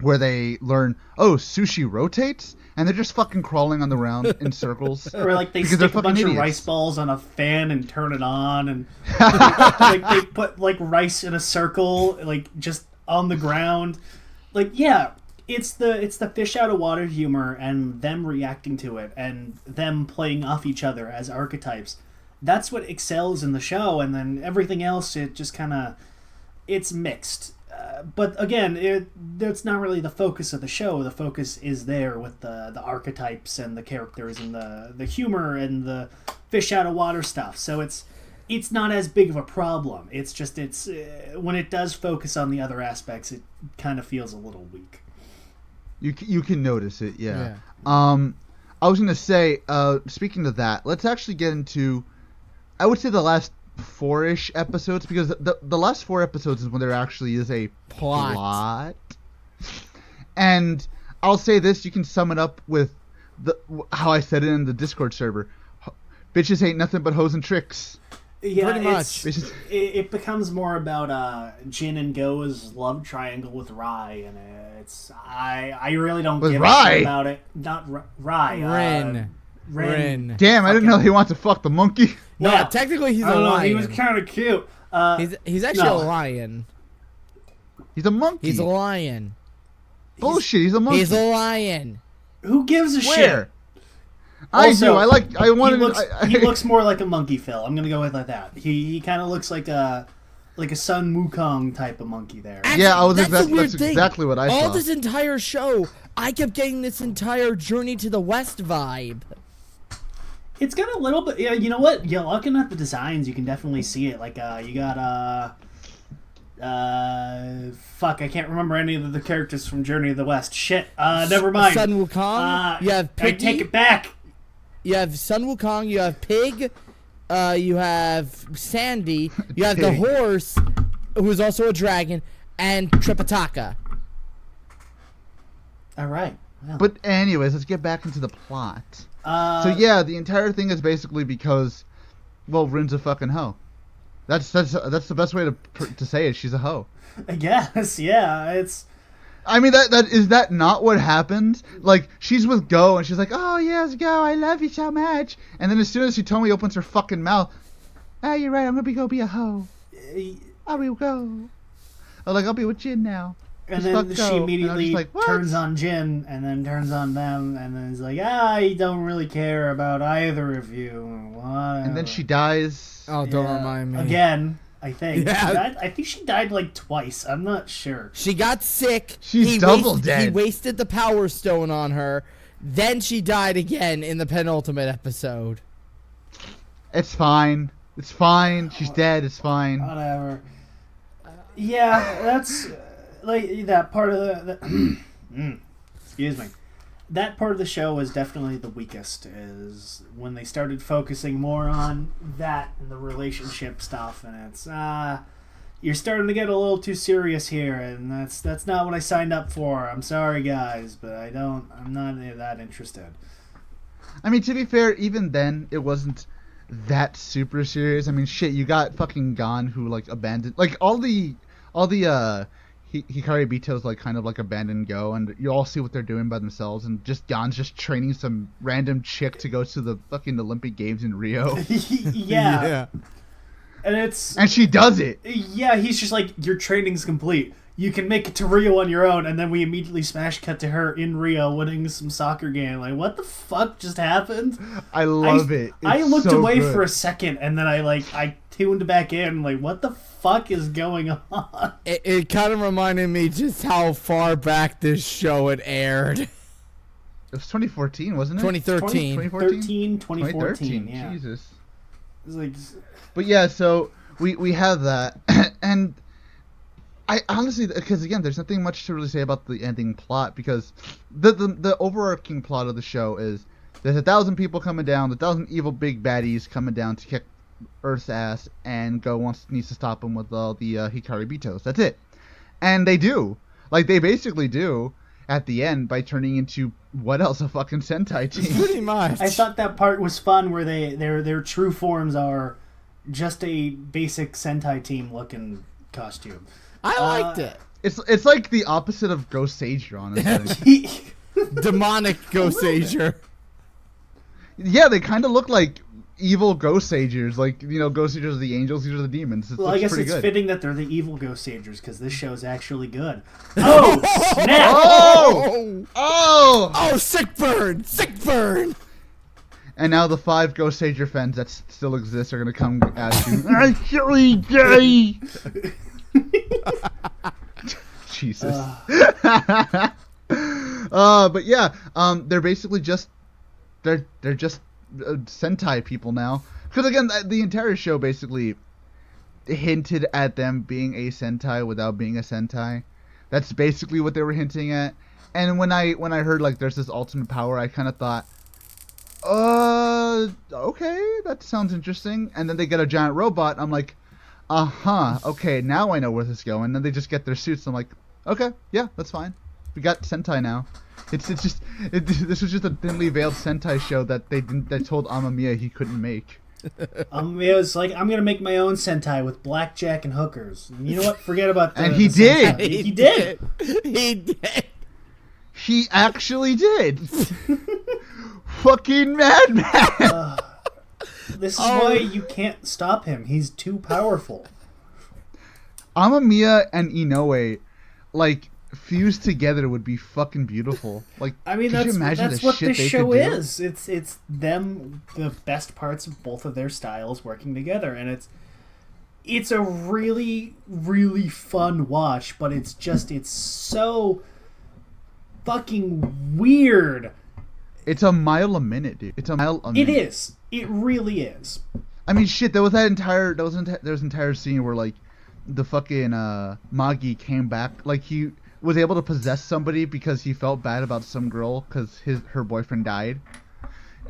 where they learn, sushi rotates, and they're just fucking crawling on the ground in circles. Or like they stick a bunch of rice balls on a fan and turn it on, and like they put like rice in a circle, like just on the ground. Like, yeah, it's the fish out of water humor and them reacting to it and them playing off each other as archetypes. That's what excels in the show, and then everything else, it just kind of, it's mixed. But again, that's not really the focus of the show. The focus is there with the archetypes and the characters and the humor and the fish out of water stuff. So it's not as big of a problem. It's just when it does focus on the other aspects, it kind of feels a little weak. You can notice it, yeah. I was gonna say, speaking of that, let's actually get into, I would say, the last 4-ish episodes, because the last 4 episodes is when there actually is a plot. And I'll say this, you can sum it up with how I said it in the Discord server. Bitches ain't nothing but hoes and tricks. Yeah, pretty much. It becomes more about Jin and Go's love triangle with Rai, and I really don't give a shit about it. Not Rai. Ren. Damn, I didn't know he wants to fuck the monkey. No, Yeah. technically he's I a don't know, lion. he was kind of cute. He's actually a lion. He's a monkey. He's a lion. Bullshit, he's a monkey. He's a lion. Who gives a shit? Where? I Also, do. He looks more like a monkey, Phil. I'm gonna go with that. He kind of looks like a Sun Wukong type of monkey there. Actually, yeah, that's exactly what I saw. All this entire show, I kept getting this entire Journey to the West vibe. It's got a little bit. Yeah, you know what? Yeah, looking at the designs, you can definitely see it. Like, you got fuck, I can't remember any of the characters from Journey to the West. Shit. Never mind. Sun Wukong. You have Piggy. I take it back. You have Sun Wukong. You have Pig. You have Sandy. You have the horse, who's also a dragon, and Tripitaka. All right. Well. But anyways, let's get back into the plot. So yeah, the entire thing is basically because, well, Rin's a fucking hoe. That's the best way to say it. She's a hoe. I guess, yeah. It's. I mean, is that not what happens? Like, she's with Go, and she's like, "Oh yes, Go, I love you so much." And then as soon as Hitomi opens her fucking mouth, you're right, I'm gonna go be a hoe. I will go. I'll be with Jin now. And just then she immediately like, turns on Jin, and then turns on them, and then is like, I don't really care about either of you. Whatever. And then she dies. Oh, don't remind me. Again. I think. Yeah. I think she died like twice. I'm not sure. She got sick. She's double dead. He wasted the Power Stone on her. Then she died again in the penultimate episode. It's fine. It's fine. She's dead. It's fine. Whatever. Yeah, that's like that part of the excuse me. That part of the show is definitely the weakest, is when they started focusing more on that and the relationship stuff, and it's you're starting to get a little too serious here, and that's not what I signed up for. I'm sorry guys, but I'm not that interested. I mean, to be fair, even then it wasn't that super serious. I mean, shit, you got fucking Gon who like abandoned, like all the Hikari Bito's like kind of like abandon Go, and you all see what they're doing by themselves, and just Gon's just training some random chick to go to the fucking Olympic Games in Rio. Yeah. And she does it. Yeah, he's just like, your training's complete. You can make it to Rio on your own, and then we immediately smash cut to her in Rio winning some soccer game. Like, what the fuck just happened? I love it. I looked so away good. for a second, and then I tuned back in. Like, what the fuck is going on? It kind of reminded me just how far back this show had aired. It was 2014, wasn't it? 2013. 2014, yeah. Jesus. It's like, but yeah, so we have that, and I honestly, because again, there's nothing much to really say about the ending plot, because the overarching plot of the show is there's 1,000 people coming down, 1,000 evil big baddies coming down to kick Earth's ass, and Go needs to stop them with all the Hikari Bitos. That's it, and they do, like they basically do at the end by turning into what else, a fucking Sentai team. Pretty much. I thought that part was fun, where their true forms are just a basic Sentai team looking costume. I liked it. It's like the opposite of Ghost Sager, honestly. Demonic Ghost Sager. Yeah, they kind of look like evil Ghost Sagers. Like, you know, Ghost Sagers are the angels, these are the demons. Well, I guess it's fitting that they're the evil Ghost Sagers, because this show's actually good. Oh, snap! Oh, sick burn! Sick burn! And now the 5 Ghost Sager fans that still exist are going to come at you. Actually gay! Jesus. But yeah, they're basically just they're just Sentai people now. Because again, the entire show basically hinted at them being a Sentai without being a Sentai. That's basically what they were hinting at. And when I heard like there's this ultimate power, I kind of thought, okay, that sounds interesting. And then they get a giant robot. I'm like, okay, now I know where this is going. And then they just get their suits. I'm like, okay, yeah, that's fine. We got Sentai now. This was just a thinly veiled Sentai show that they told Amemiya he couldn't make. Amemiya's like, I'm gonna make my own Sentai with blackjack and hookers. And you know what? Forget about that. And he did. He did. He did. He actually did. Fucking madman. This is why you can't stop him. He's too powerful. Amemiya and Inoue, like, fused together would be fucking beautiful. Like, I mean, could you imagine that's the what shit this they show could do? is. It's them, the best parts of both of their styles working together, and it's a really, really fun watch. But it's so fucking weird. It's a mile a minute, dude. It's a mile a minute. It is. It really is. I mean, shit. There was an entire scene where like the fucking Magi came back. Like he was able to possess somebody because he felt bad about some girl because her boyfriend died.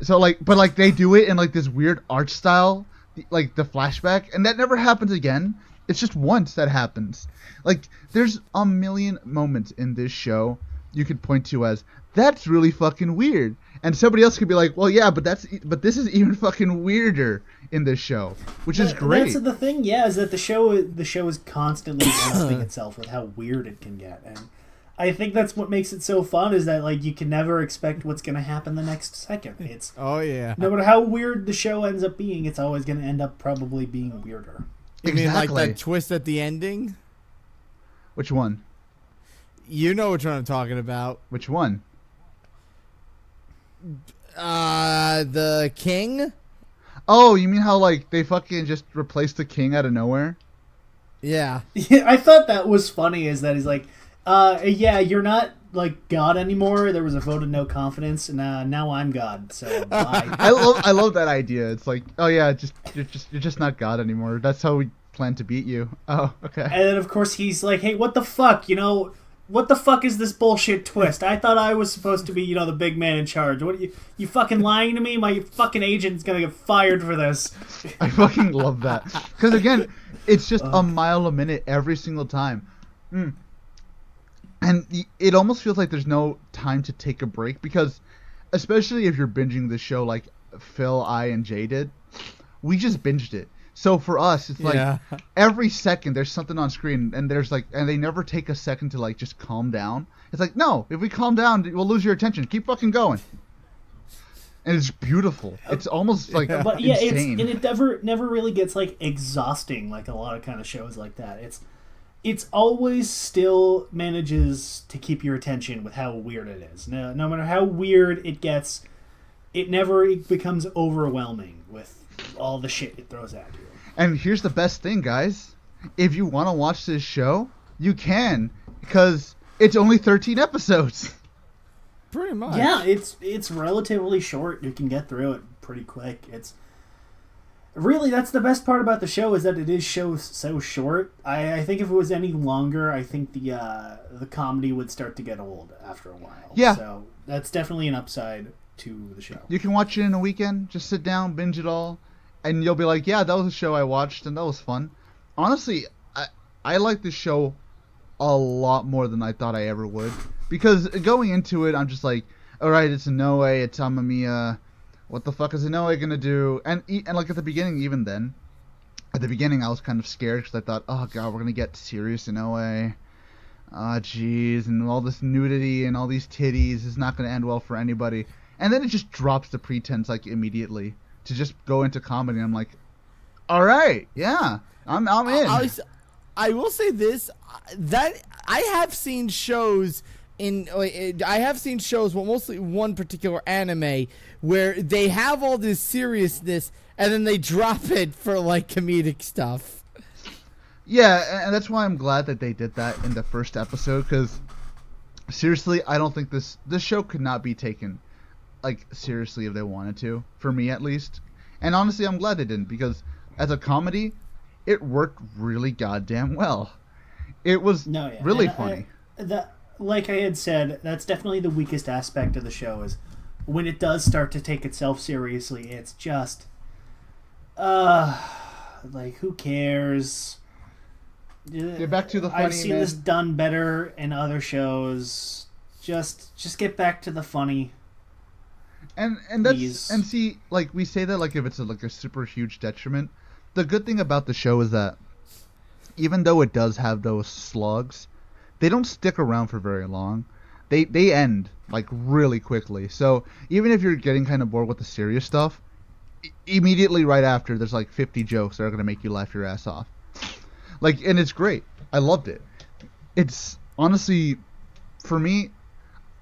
So like, but like they do it in like this weird art style, like the flashback, and that never happens again. It's just once that happens. Like there's a million moments in this show you could point to as that's really fucking weird. And somebody else could be like, well, yeah, but this is even fucking weirder in this show, which is great. That's the thing, yeah, is that the show is constantly testing itself with how weird it can get, and I think that's what makes it so fun. Is that like you can never expect what's going to happen the next second. It's no matter how weird the show ends up being, it's always going to end up probably being weirder. You mean like that twist at the ending? Which one? You know which one I'm talking about. Which one? The king? Oh, you mean how like they fucking just replaced the king out of nowhere? Yeah. Yeah, I thought that was funny. Is that he's like, yeah, you're not like God anymore. There was a vote of no confidence, and now I'm God. So bye. I love that idea. It's like, oh yeah, you're just not God anymore. That's how we plan to beat you. Oh, okay. And then of course he's like, hey, what the fuck? What the fuck is this bullshit twist? I thought I was supposed to be, the big man in charge. What are you fucking lying to me? My fucking agent's gonna get fired for this. I fucking love that. Because again, it's just a mile a minute every single time. And it almost feels like there's no time to take a break, because especially if you're binging the show like Phil, I, and Jay did, we just binged it. So for us, it's like every second there's something on screen, and and they never take a second to like just calm down. It's like, no, if we calm down, we'll lose your attention. Keep fucking going. And it's beautiful. It's almost like but yeah, insane. it never really gets like exhausting like a lot of kind of shows like that. It's always still manages to keep your attention with how weird it is. No matter how weird it gets, it never becomes overwhelming with all the shit it throws at you. And here's the best thing, guys. If you want to watch this show, you can, because it's only 13 episodes. Pretty much. Yeah, it's relatively short. You can get through it pretty quick. It's really, that's the best part about the show, is that it is so short. I think if it was any longer, I think the comedy would start to get old after a while. Yeah. So that's definitely an upside to the show. You can watch it in a weekend. Just sit down, binge it all, and you'll be like, yeah, that was a show I watched, and that was fun. Honestly, I like this show a lot more than I thought I ever would. Because going into it, I'm just like, alright, it's Inoue, it's Amemiya. What the fuck is Inoue gonna do? And like at the beginning, even then, at the beginning I was kind of scared, because I thought, oh god, we're gonna get serious Inoue. Ah, jeez, and all this nudity and all these titties is not gonna end well for anybody. And then it just drops the pretense like immediately to just go into comedy. I'm like, alright, yeah, I'm in. I will say this, that I have seen shows well, mostly one particular anime, where they have all this seriousness and then they drop it for like comedic stuff. Yeah, and that's why I'm glad that they did that in the first episode, because seriously, I don't think this show could not be taken like seriously if they wanted to, for me at least. And honestly, I'm glad they didn't, because as a comedy, it worked really goddamn well. It was really funny. Like I had said, that's definitely the weakest aspect of the show, is when it does start to take itself seriously, it's just, like, who cares? Get back to the funny, I've seen this done better in other shows. Just get back to the funny. And that's, and see, like, we say that like if it's a super huge detriment. The good thing about the show is that even though it does have those slugs, they don't stick around for very long. They end like really quickly. So even if you're getting kind of bored with the serious stuff, immediately right after there's like 50 jokes that are gonna make you laugh your ass off. Like, and it's great. I loved it. It's honestly, for me,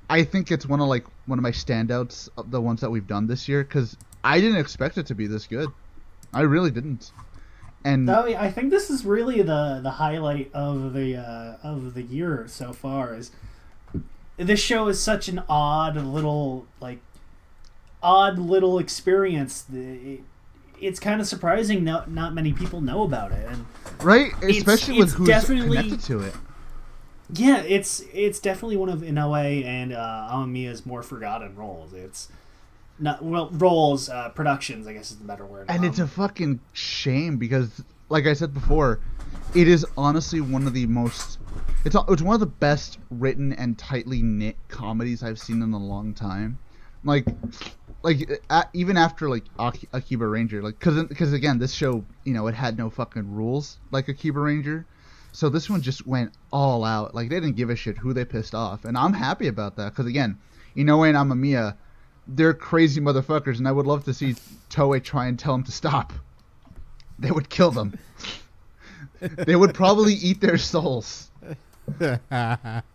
I think it's one of my standouts of the ones that we've done this year, because I didn't expect it to be this good. I really didn't. And I think this is really the highlight of the year so far. Is this show is such an odd little experience. It's kind of surprising not many people know about it, and right, especially with who's definitely connected to it. Yeah, it's definitely one of Inoue and Amemiya's more forgotten roles. It's not roles, productions, I guess is the better word. And it's a fucking shame, because, like I said before, it is honestly one of the most. It's one of the best written and tightly knit comedies I've seen in a long time. Even after like Akiba Ranger, like because again, this show, it had no fucking rules like Akiba Ranger. So this one just went all out. Like, they didn't give a shit who they pissed off. And I'm happy about that. Because, again, Inoue and Amemiya, they're crazy motherfuckers. And I would love to see Toei try and tell them to stop. They would kill them. They would probably eat their souls.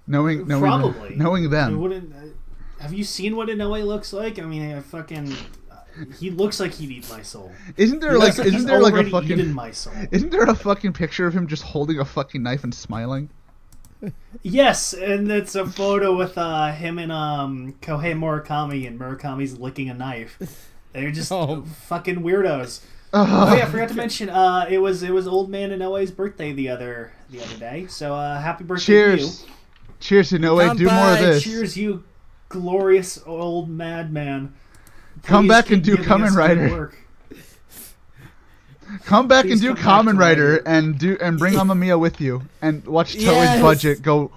Knowing them. Have you seen what Inoue looks like? I mean, He looks like he'd eat my soul. Isn't there He's like a already fucking eaten my soul. Isn't there a fucking picture of him just holding a fucking knife and smiling? Yes, and it's a photo with him and Kohei Murakami, and Murakami's licking a knife. They're just fucking weirdos. Oh yeah, I forgot to mention it was Old Man Inoue's birthday the other day. So happy birthday Cheers. to you. Cheers, Inoue. Do more of this. Cheers, you glorious old madman. Come Please back and keep do giving us Kamen good Rider. work. Come back Please and do come back Kamen to Rider Rider. and bring Amemiya with you and watch Toei's Yes. budget go.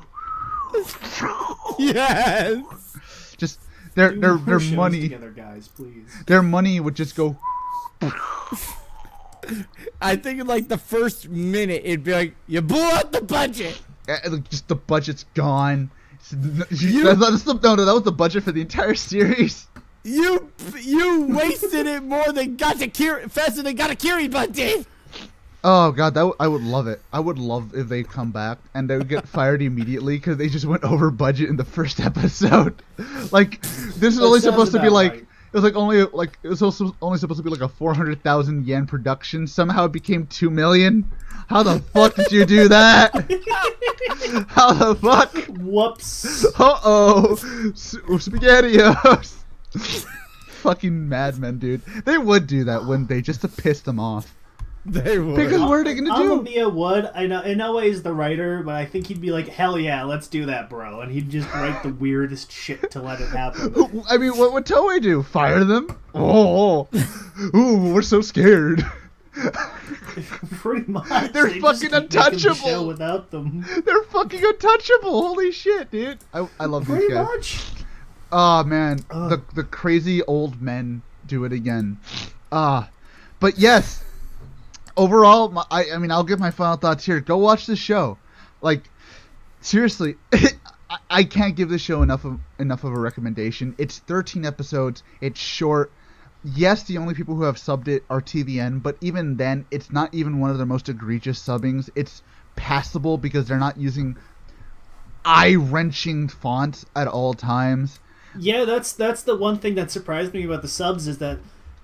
Yes. Just Do their more shows money. together, guys, please. Their money would just go. I think in like the first minute it'd be like, you blew out the budget. Just the budget's gone. That was the budget for the entire series. You wasted it more than faster than Gatakiri budget. Oh god, I would love it. I would love if they come back and they would get fired immediately because they just went over budget in the first episode. Like this is That only sounds supposed to be about like right. it was also only supposed to be like a 400,000 yen production. Somehow it became 2 million. How the fuck did you do that? How the fuck? Whoops. Spaghettios. Fucking madmen, dude. They would do that, wouldn't they? Just to piss them off. They would. Because what are they gonna do? Amemiya would. I know Inoue is the writer, but I think he'd be like, hell yeah, let's do that, bro. And he'd just write the weirdest shit to let it happen. I mean, what would Toei do? Fire them? Oh, ooh, we're so scared. Pretty much. They're They just fucking keep making the untouchable. show without them. They're fucking untouchable. Holy shit, dude. I love these Pretty guys. much. Oh man, Ugh. the crazy old men do it again. But yes, overall, I mean, I'll give my final thoughts here. Go watch the show. Like, seriously, I can't give this show enough of a recommendation. It's 13 episodes. It's short. Yes, the only people who have subbed it are TVN, but even then, it's not even one of their most egregious subbings. It's passable because they're not using eye-wrenching fonts at all times. Yeah, that's the one thing that surprised me about the subs is that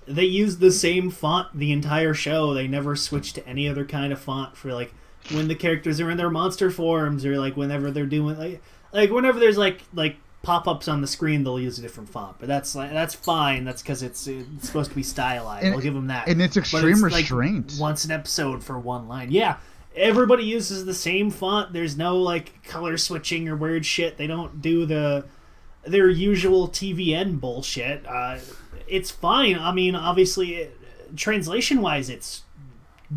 they use the same font the entire show. They never switch to any other kind of font for like when the characters are in their monster forms or like whenever they're doing like whenever there's like pop-ups on the screen, they'll use a different font. But that's fine. That's because it's supposed to be stylized. I'll give them that. And it's But extreme like, restraint. once an episode for one line. Yeah. Everybody uses the same font. There's no like color switching or weird shit. They don't do their usual TVN bullshit. It's fine. I mean, obviously, translation-wise, it's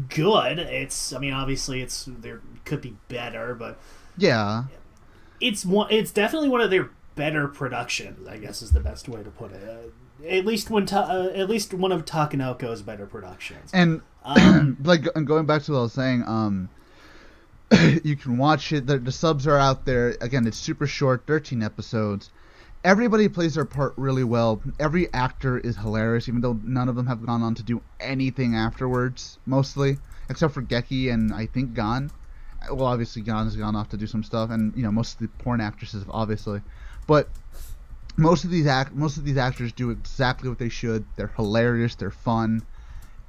good. Obviously, there could be better, but Yeah. it's definitely one of their better productions, I guess is the best way to put it. At least one of Takanoko's better productions. And going back to what I was saying, you can watch it. The subs are out there. Again, it's super short, 13 episodes. Everybody plays their part really well. Every actor is hilarious, even though none of them have gone on to do anything afterwards, mostly, except for Geki and I think Gon. Well, obviously Gon has gone off to do some stuff, and most of the porn actresses, obviously. But most of these actors do exactly what they should. They're hilarious. They're fun,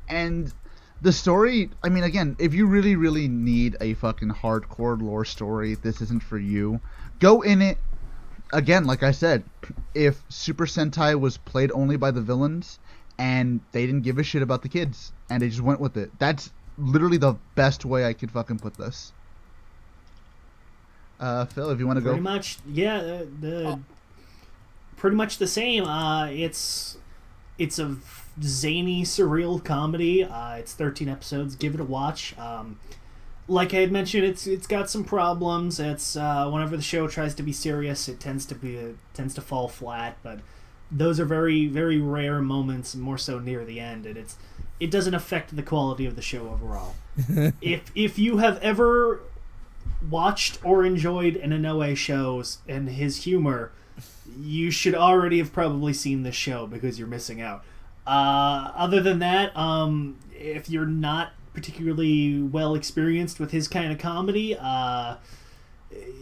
and the story. I mean, again, if you really, really need a fucking hardcore lore story, this isn't for you. Go in it. Again, like I said, if Super Sentai was played only by the villains and they didn't give a shit about the kids and they just went with it, that's literally the best way I could fucking put this. Phil, if you want to go. Pretty much, yeah. Pretty much the same. It's a zany, surreal comedy. It's 13 episodes. Give it a watch. Like I had mentioned, it's got some problems. It's whenever the show tries to be serious, it tends to fall flat. But those are very, very rare moments, more so near the end, and it doesn't affect the quality of the show overall. If you have ever watched or enjoyed an Inoue shows and his humor, you should already have probably seen this show because you're missing out. Other than that, if you're not particularly well experienced with his kind of comedy,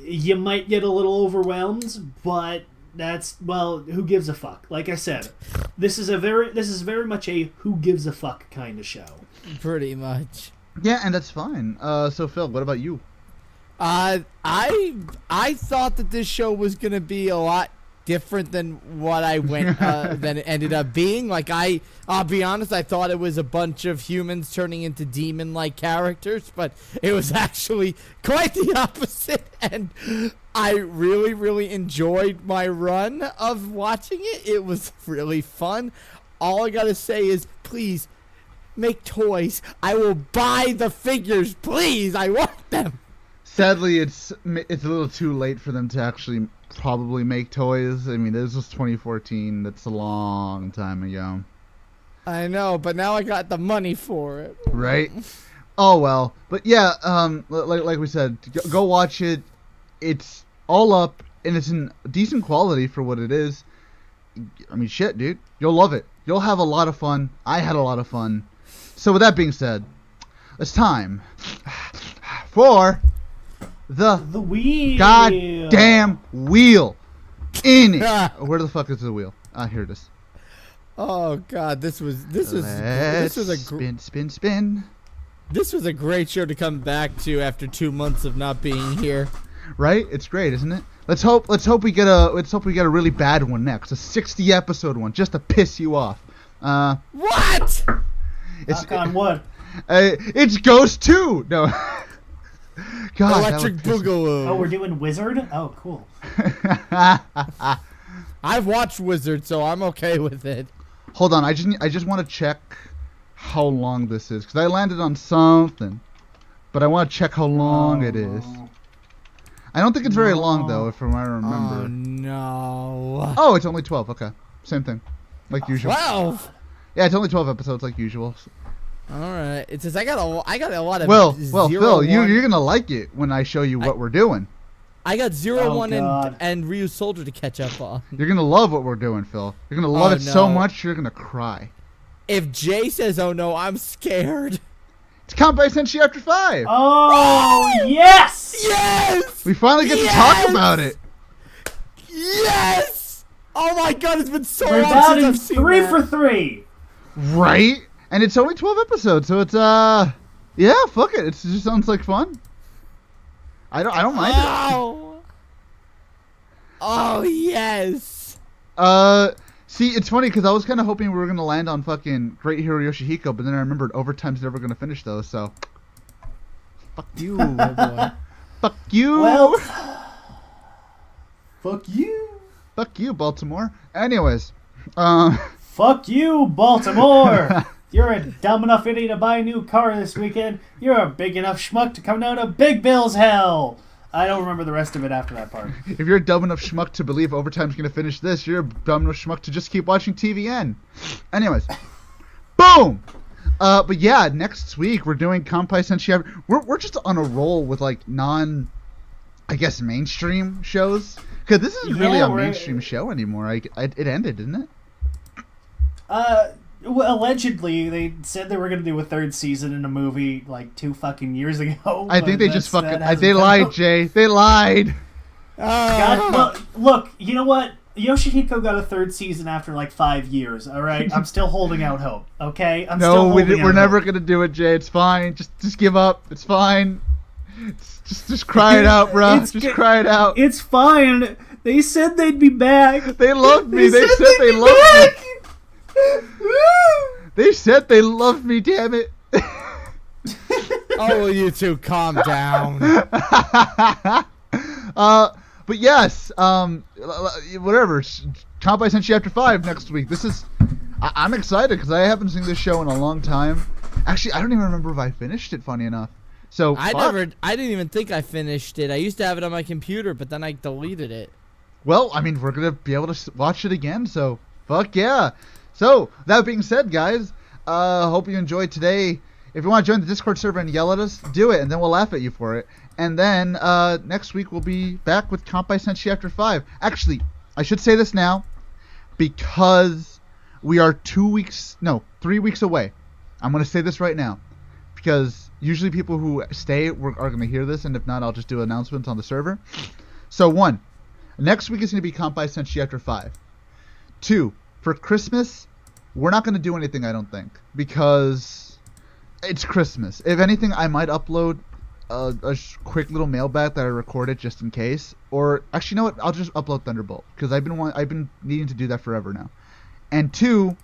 you might get a little overwhelmed, but who gives a fuck? Like I said, this is very much a who gives a fuck kind of show. Pretty much. Yeah, and that's fine. So Phil, what about you? I thought that this show was gonna be a lot different than what I went than it ended up being. Like I'll be honest, I thought it was a bunch of humans turning into demon-like characters, but it was actually quite the opposite. And I really, really enjoyed my run of watching it. It was really fun. All I gotta say is, please make toys. I will buy the figures, please. I want them. Sadly, it's a little too late for them to actually probably make toys. I mean, this was 2014. That's a long time ago. I know, but now I got the money for it. Right? Oh well. But yeah, like we said, go watch it. It's all up, and it's in decent quality for what it is. I mean, shit, dude. You'll love it. You'll have a lot of fun. I had a lot of fun. So with that being said, it's time for the wheel. goddamn wheel. In it. Where the fuck is the wheel? Ah, here it is. Oh god, this was spin. This was a great show to come back to after 2 months of not being here. Right? It's great, isn't it? Let's hope we get a really bad one next, a 60 episode one, just to piss you off. What? Knock on wood. It's Ghost 2. No. God, Electric Boogaloo. Oh, we're doing Wizard? Oh, cool. I've watched Wizard, so I'm okay with it. Hold on, I just want to check how long this is, because I landed on something, but I want to check how long it is. I don't think it's very long, though, if I remember. Oh, no. Oh, it's only 12. Okay. Same thing. Like usual. 12? Yeah, it's only 12 episodes like usual. All right. It says I got a lot of Well, zero, Phil, one. you're going to like it when I show you what we're doing. I got 0, Oh, 1, God. and Ryu Soldier to catch up on. You're going to love what we're doing, Phil. You're going to love it so much, you're going to cry. If Jay says, oh no, I'm scared. It's Kanpai Senshi After 5. Oh, yes! Yes! We finally get to talk about it. Yes! Oh my god, it's been so We're long down since in I've seen 3 that. for 3. Right? And it's only 12 episodes, so it's, yeah, fuck it. It just sounds like fun. I don't mind it. Oh, yes. See, it's funny because I was kind of hoping we were going to land on fucking Great Hero Yoshihiko, but then I remembered Overtime's never going to finish those, so. Fuck you. Oh, boy. Fuck you. Well, fuck you. Fuck you, Baltimore. Anyways. Fuck you, Baltimore. You're a dumb enough idiot to buy a new car this weekend. You're a big enough schmuck to come down to Big Bill's hell. I don't remember the rest of it after that part. If you're a dumb enough schmuck to believe Overtime's going to finish this, you're a dumb enough schmuck to just keep watching TVN. Anyways. Boom! But yeah, next week we're doing Kanpai Senshi. We're just on a roll with like I guess mainstream shows. Because this isn't really a mainstream show anymore. It ended, didn't it? Well, allegedly, they said they were going to do a 3rd season in a movie like 2 fucking years ago. I think they just fucking... that They hasn't lied, come. Jay. They lied. God, look, you know what? Yoshihiko got a 3rd season after like 5 years, alright? I'm still holding out hope, okay? We're never going to do it, Jay. It's fine. Just give up. It's fine. Just cry it out, bro. Just cry it out. It's fine. They said they'd be back. They loved me. They said they loved me. They said they loved me, damn it. Oh, will you two calm down? But yes, whatever. Kanpai Senshi After 5 next week. I'm excited because I haven't seen this show in a long time. Actually, I don't even remember if I finished it, funny enough. So I didn't even think I finished it. I used to have it on my computer, but then I deleted it. Well, I mean, we're going to be able to watch it again, so fuck yeah. So, that being said, guys, hope you enjoyed today. If you want to join the Discord server and yell at us, do it, and then we'll laugh at you for it. And then, next week we'll be back with Kanpai Senshi After 5. Actually, I should say this now, because we are 3 weeks away. I'm going to say this right now, because usually people who stay are going to hear this, and if not, I'll just do announcements on the server. So, 1, next week is going to be Kanpai Senshi After 5. 2, for Christmas, we're not going to do anything, I don't think, because it's Christmas. If anything, I might upload a quick little mailbag that I recorded just in case. Or actually, you know what? I'll just upload Thunderbolt because I've been needing to do that forever now. And 2,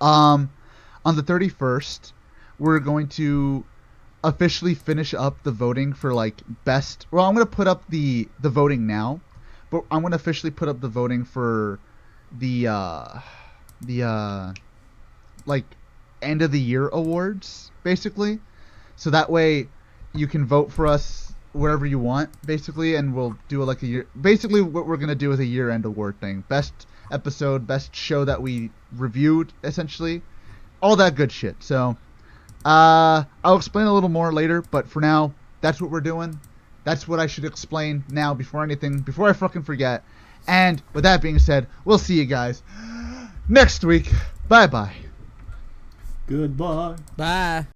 on the 31st, we're going to officially finish up the voting for like best. Well, I'm gonna put up the voting now, but I'm gonna officially put up the voting for the like end of the year awards, basically. So that way you can vote for us wherever you want, basically, and we'll do like a year. Basically, what we're gonna do is a year-end award thing: best episode, best show that we reviewed, essentially, all that good shit. So, I'll explain a little more later, but for now, that's what we're doing. That's what I should explain now before I fucking forget. And with that being said, we'll see you guys next week. Bye bye. Goodbye. Bye.